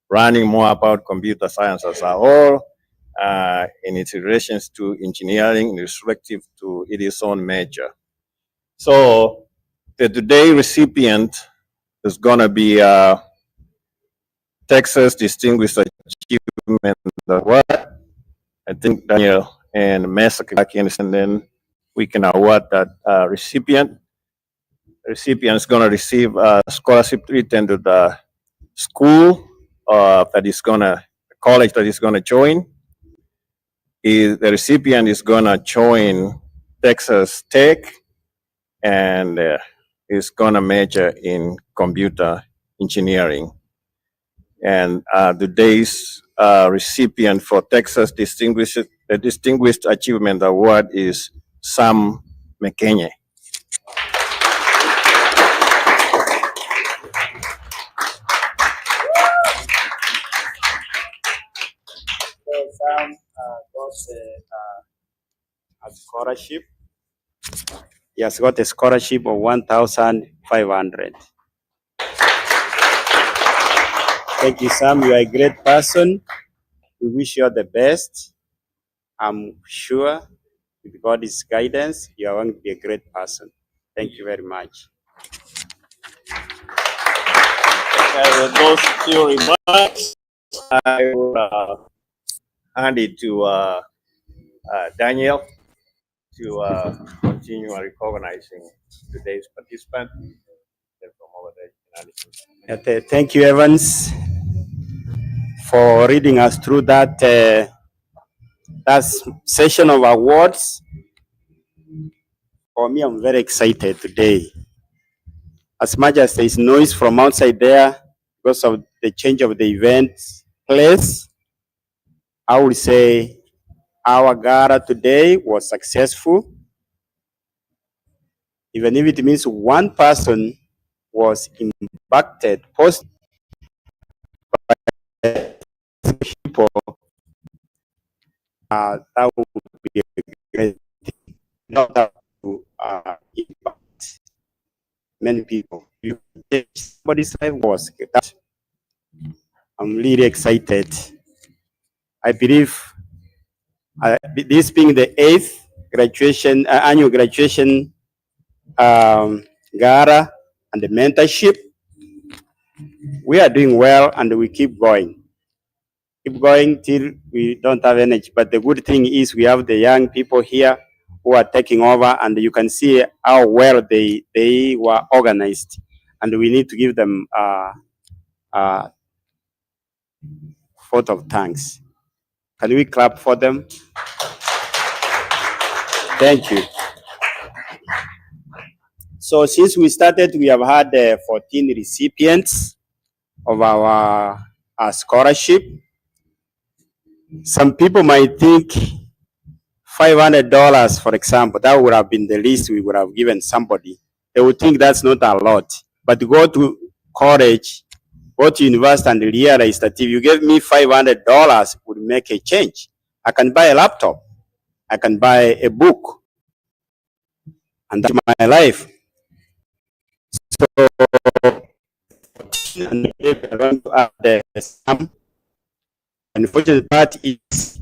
learning more about computer science as a whole, in its relations to engineering, respective to its own major. So the today recipient is going to be Texas Distinguished Achievement Award. I think Daniel and Mexicans, and then we can award that recipient. The recipient is going to receive a scholarship to attend to the school that is going to, college that is going to join. The recipient is going to join Texas Tech and is going to major in computer engineering. And today's recipient for Texas Distinguished Achievement Award is Sam McKinney. So Sam got a scholarship. He has got a scholarship of 1,500. Thank you, Sam. You are a great person. We wish you all the best. I'm sure with God's guidance, you are going to be a great person. Thank you very much. With those few remarks, I will hand it to Daniel to continue recognizing today's participant. From over there. Thank you, Evans, for reading us through that session of awards. For me, I'm very excited today. As much as there is noise from outside there because of the change of the event place, I would say our gala today was successful. Even if it means one person was impacted positively by people, that would be a great thing. Not that to impact many people. Somebody's life was that. I'm really excited. I believe this being the 8th graduation, annual graduation gala and the mentorship, we are doing well and we keep going. Keep going till we don't have energy. But the good thing is we have the young people here who are taking over, and you can see how well they were organized. And we need to give them vote of thanks. Can we clap for them? Thank you. So since we started, we have had 14 recipients of our scholarship. Some people might think $500, for example, that would have been the least we would have given somebody. They would think that's not a lot. But to go to college, go to university and realize that if you give me $500, would make a change. I can buy a laptop. I can buy a book. And that's my life. So, and we're going to add some. Unfortunate part is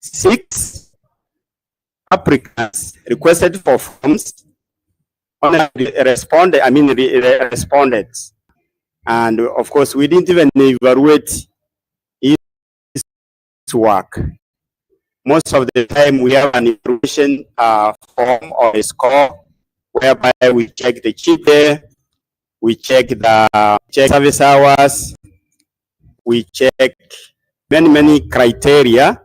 6 applicants requested for forms. Only responded. Respondents. And of course, we didn't even evaluate his work. Most of the time, we have an evaluation form or a score whereby we check the GPA, we check the service hours, we check many criteria.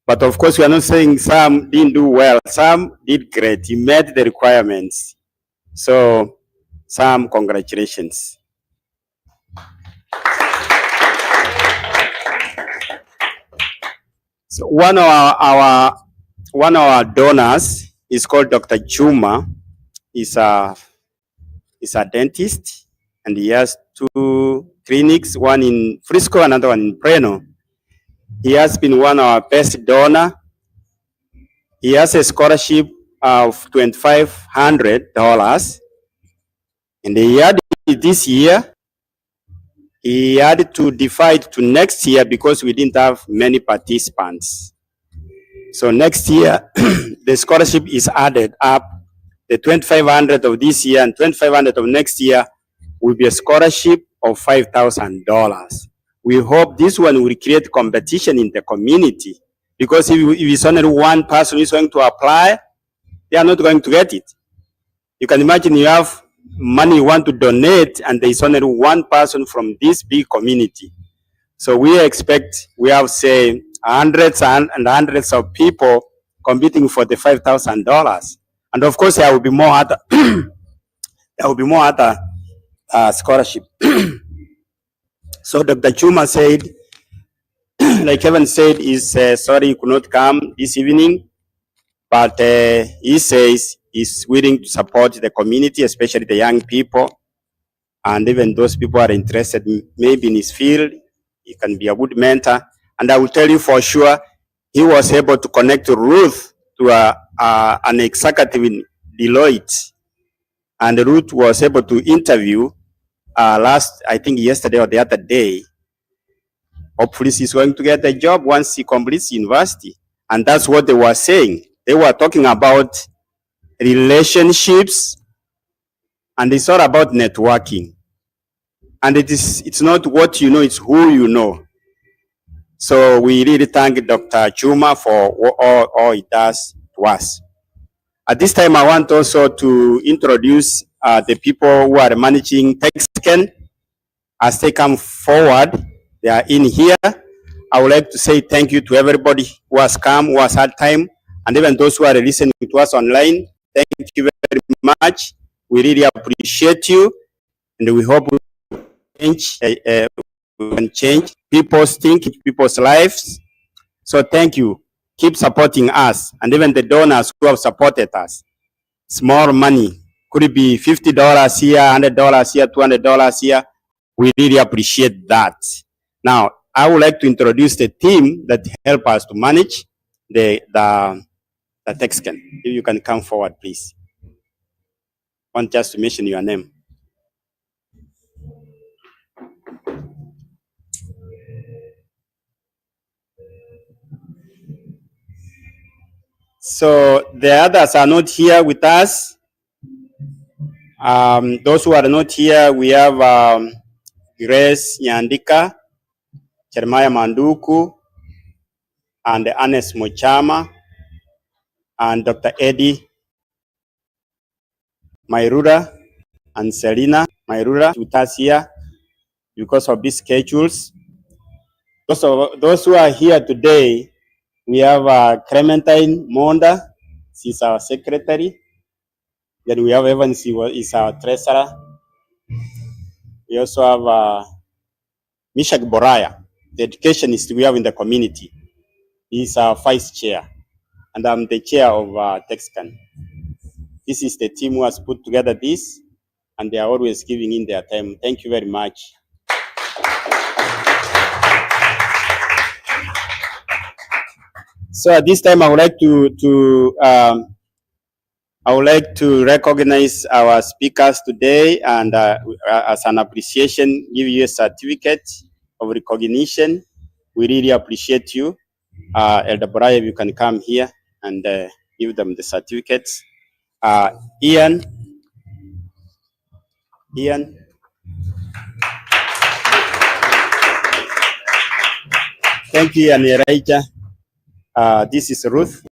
But of course, we are not saying some didn't do well. Some did great. He met the requirements. So, some congratulations. So one of our donors is called Dr. Juma. He's a dentist, and he has 2 clinics, one in Frisco, another one in Plano. He has been one of our best donor. He has a scholarship of $2,500, and he had it this year. He had to divide to next year because we didn't have many participants. So next year, the scholarship is added up. The $2,500 of this year and $2,500 of next year will be a scholarship of $5,000. We hope this one will create competition in the community, Because if it's only one person who's going to apply, they are not going to get it. You can imagine you have money you want to donate and there is only one person from this big community. So we expect, we have say hundreds and hundreds of people competing for the $5,000. And of course there will be more other, scholarship. So Dr. Chuma said, like Kevin said, is sorry he could not come this evening, but he says he's willing to support the community, especially the young people, and even those people are interested maybe in his field. He can be a good mentor. And I will tell you for sure, he was able to connect Ruth to an executive in Deloitte. And Ruth was able to interview I think yesterday or the other day. Hopefully he's going to get a job once he completes university. And that's what they were saying. They were talking about relationships, and it's all about networking. And it's not what you know, it's who you know. So we really thank Dr. Chuma for all he does to us. At this time, I want also to introduce the people who are managing TexKen. As they come forward, they are in here. I would like to say thank you to everybody who has come, who has had time, and even those who are listening to us online. Thank you very much. We really appreciate you, and we hope we can change people's thinking, people's lives. So thank you. Keep supporting us, and even the donors who have supported us. Small money. Could it be $50 here, $100 here, $200 here? We really appreciate that. Now, I would like to introduce the team that help us to manage the TexKen. If you can come forward, please. I want just to mention your name. So the others are not here with us. Those who are not here, we have Grace Nyandika, Jeremiah Manduku, and Ernest Mochama, and Dr. Eddie Mairura, and Selina Mairura with us here because of these schedules. Those who are here today, we have Clementine Monda, she's our secretary. Then we have Evans, he is our treasurer. We also have Mishak Boraya, the educationist we have in the community. He is our vice chair, and I'm the chair of TexKen. This is the team who has put together this, and they are always giving in their time. Thank you very much. So at this time, I would like to recognize our speakers today, and as an appreciation, give you a certificate of recognition. We really appreciate you. Elder Boraya, you can come here and give them the certificates. Ian. Thank you, Ian Elijah. This is Ruth.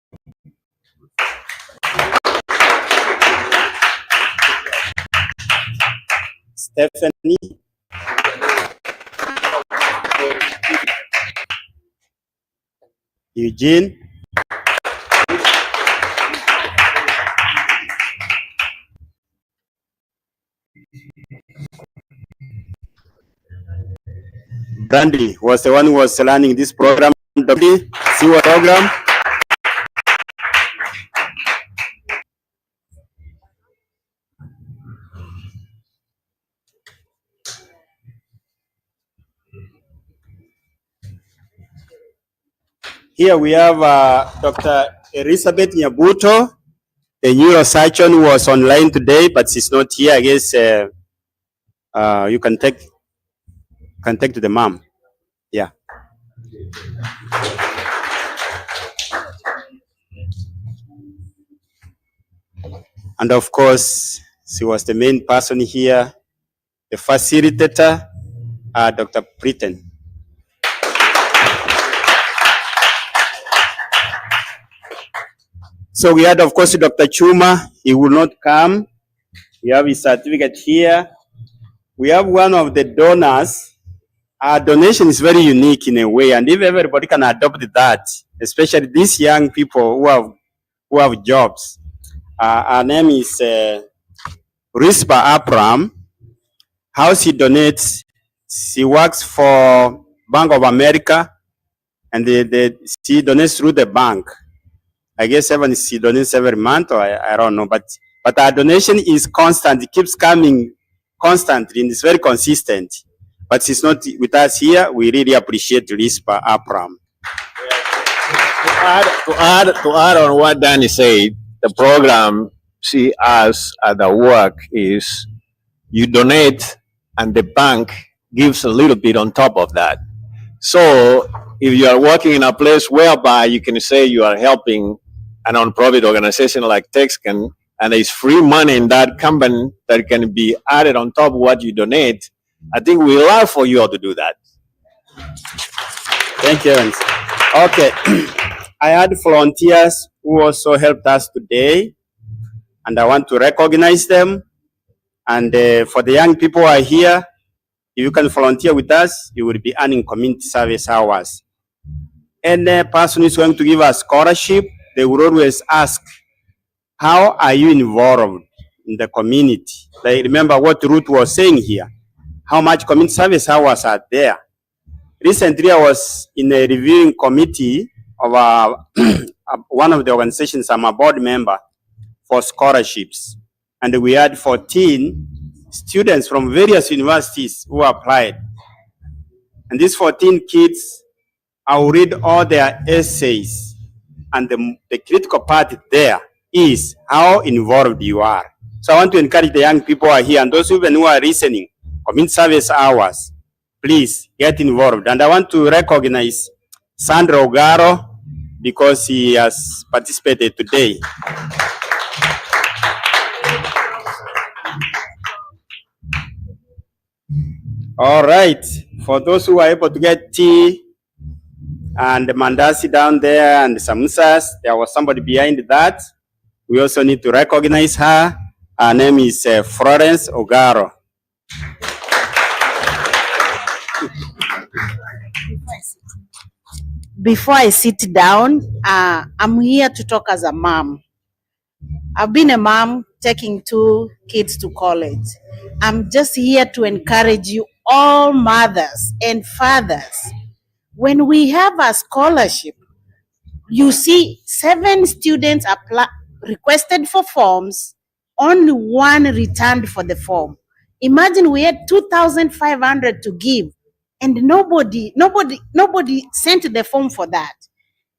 Stephanie. Eugene. Brandy was the one who was learning this program, the SEWA program. Here we have Dr. Elizabeth Nyabuto, the neurosurgeon who was online today, but she's not here. I guess you can take to the mom. Yeah. And of course, she was the main person here, the facilitator, Dr. Pritten. So we had, of course, Dr. Chuma. He will not come. We have his certificate here. We have one of the donors. Our donation is very unique in a way, and if everybody can adopt that, especially these young people who have jobs. Her name is Rispa Abram. How she donates, she works for Bank of America, and she donates through the bank. I guess she donates every month, or I don't know, but our donation is constant. It keeps coming constantly, and it's very consistent. But she's not with us here. We really appreciate Rispa Abram. To add on what Danny said, the program see us at the work is you donate and the bank gives a little bit on top of that. So if you are working in a place whereby you can say you are helping a non-profit organization like TexKen, and there's free money in that company that can be added on top of what you donate, I think we love for you all to do that. Thank you, Evans. Okay. I had volunteers who also helped us today, and I want to recognize them. And for the young people who are here, if you can volunteer with us, you will be earning community service hours. Any person who is going to give a scholarship, they will always ask, how are you involved in the community? Like, remember what Ruth was saying here. How much community service hours are there? Recently, I was in a reviewing committee of one of the organizations. I'm a board member for scholarships. And we had 14 students from various universities who applied. And these 14 kids, I will read all their essays. And the critical part there is how involved you are. So I want to encourage the young people who are here and those even who are listening, community service hours, please get involved. And I want to recognize Sandra Ogaro because he has participated today. All right, for those who are able to get tea and mandasi down there and samosas, there was somebody behind that. We also need to recognize her. Her name is Florence Ogaro. Before I sit down, I'm here to talk as a mom. I've been a mom taking 2 kids to college. I'm just here to encourage you, all mothers and fathers. When we have a scholarship, you see 7 students requested for forms, only 1 returned for the form. Imagine we had 2,500 to give, and nobody sent the form for that.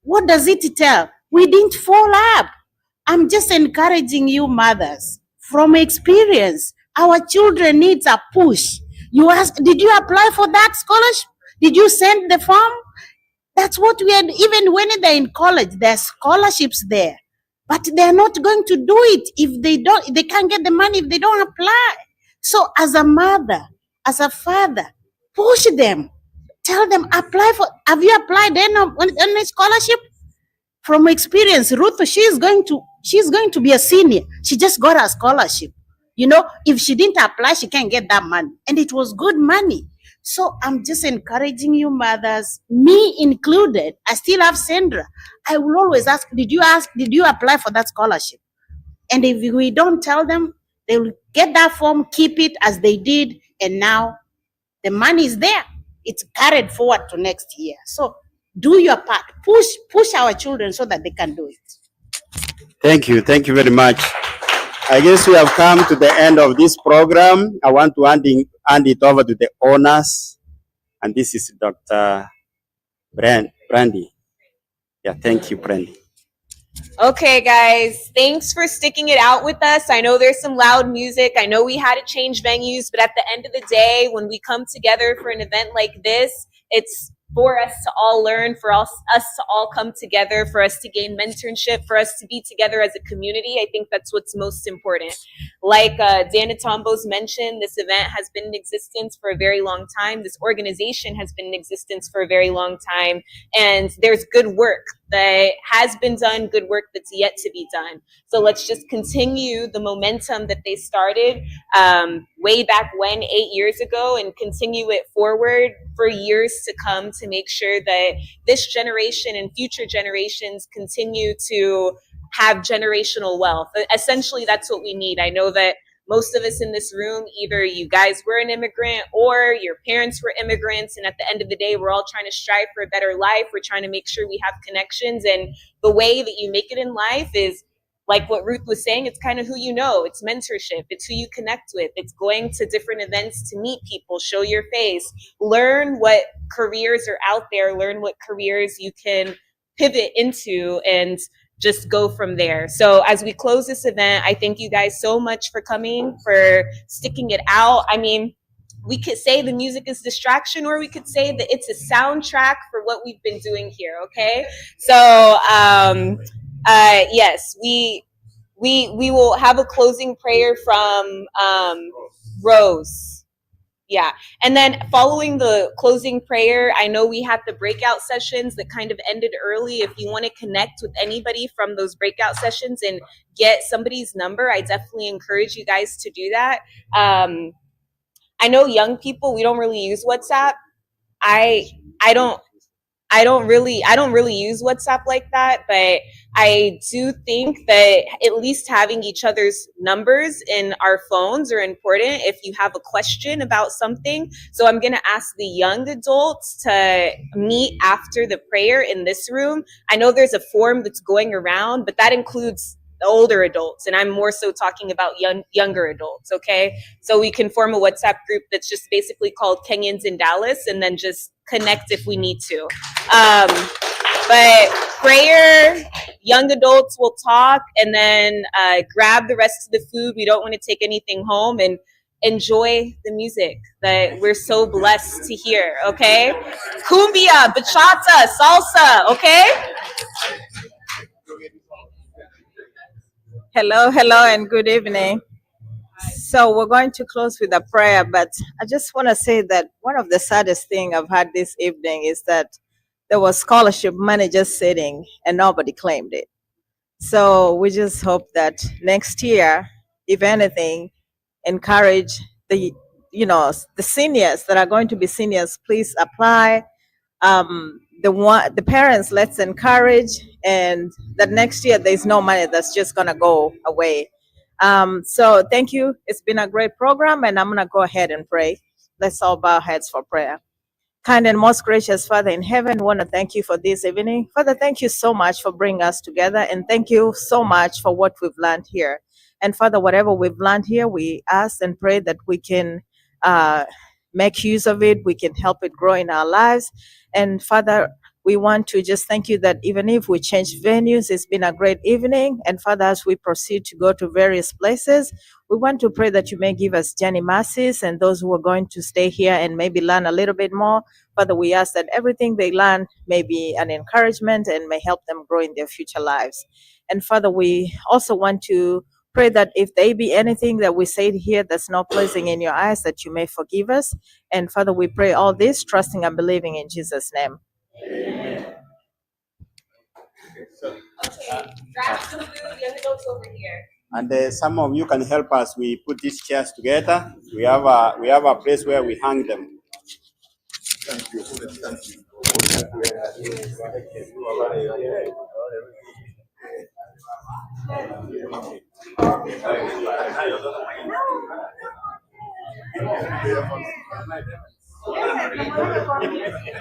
What does it tell? We didn't follow up. I'm just encouraging you, mothers, from experience. Our children needs a push. You ask, did you apply for that scholarship? Did you send the form? That's what we had. Even when they're in college, there are scholarships there, but they're not going to do it if they can't get the money if they don't apply. So as a mother, as a father, push them. Tell them, have you applied any scholarship? From experience, Ruth, she's going to be a senior. She just got a scholarship. You know, if she didn't apply, she can't get that money. And it was good money. So I'm just encouraging you, mothers, me included. I still have Sandra. I will always ask, did you apply for that scholarship? And if we don't tell them, they will get that form, keep it as they did, and now the money is there. It's carried forward to next year. So do your part. Push our children so that they can do it. Thank you. Thank you very much. I guess we have come to the end of this program. I want to hand it over to the owners. And this is Dr. Brandy. Yeah, thank you, Brandy. Okay, guys, thanks for sticking it out with us. I know there's some loud music. I know we had to change venues, but at the end of the day, when we come together for an event like this, it's for us to all learn, for us to all come together, for us to gain mentorship, for us to be together as a community. I think that's what's most important. Like Dana Tombos mentioned, this event has been in existence for a very long time. This organization has been in existence for a very long time. And there's good work that has been done, good work that's yet to be done. So let's just continue the momentum that they started way back when, 8 years ago, and continue it forward for years to come to make sure that this generation and future generations continue to have generational wealth. Essentially, that's what we need. I know that most of us in this room, either you guys were an immigrant or your parents were immigrants. And at the end of the day, we're all trying to strive for a better life. We're trying to make sure we have connections. And the way that you make it in life is, like what Ruth was saying, it's kind of who you know. It's mentorship. It's who you connect with. It's going to different events to meet people, show your face, learn what careers are out there, learn what careers you can pivot into, and just go from there. So as we close this event, I thank you guys so much for coming, for sticking it out. I mean, we could say the music is distraction, or we could say that it's a soundtrack for what we've been doing here, okay? So yes, we will have a closing prayer from Rose. Yeah. And then following the closing prayer, I know we had the breakout sessions that kind of ended early. If you want to connect with anybody from those breakout sessions and get somebody's number, I definitely encourage you guys to do that. I know young people, we don't really use WhatsApp. I don't really use WhatsApp like that, but I do think that at least having each other's numbers in our phones are important if you have a question about something. So I'm going to ask the young adults to meet after the prayer in this room. I know there's a form that's going around, but that includes the older adults, and I'm more so talking about younger adults, okay? So we can form a WhatsApp group that's just basically called Kenyans in Dallas, and then just connect if we need to. But prayer, young adults will talk, and then grab the rest of the food. We don't want to take anything home, and enjoy the music that we're so blessed to hear, okay? Cumbia, bachata, salsa, okay? Hello, and good evening. So we're going to close with a prayer, but I just want to say that one of the saddest thing I've had this evening is that there was scholarship money just sitting and nobody claimed it. So we just hope that next year, if anything, encourage the seniors that are going to be seniors, please apply. The parents, let's encourage, and that next year there's no money that's just gonna go away. So thank you. It's been a great program, and I'm gonna go ahead and pray. Let's all bow our heads for prayer. Kind and most gracious Father in heaven, want to thank you for this evening. Father, thank you so much for bringing us together, and thank you so much for what we've learned here. And Father, whatever we've learned here, we ask and pray that we can make use of it. We can help it grow in our lives. And Father, we want to just thank you that even if we change venues, it's been a great evening. And Father, as we proceed to go to various places, we want to pray that you may give us journey mercies, and those who are going to stay here and maybe learn a little bit more. Father, we ask that everything they learn may be an encouragement and may help them grow in their future lives. And Father, we also want to pray that if there be anything that we say here that's not pleasing in your eyes, that you may forgive us. And Father, we pray all this, trusting and believing in Jesus' name. Grab some food, young adults over here. And some of you can help us. We put these chairs together. We have a place where we hang them. Thank you. Thank you.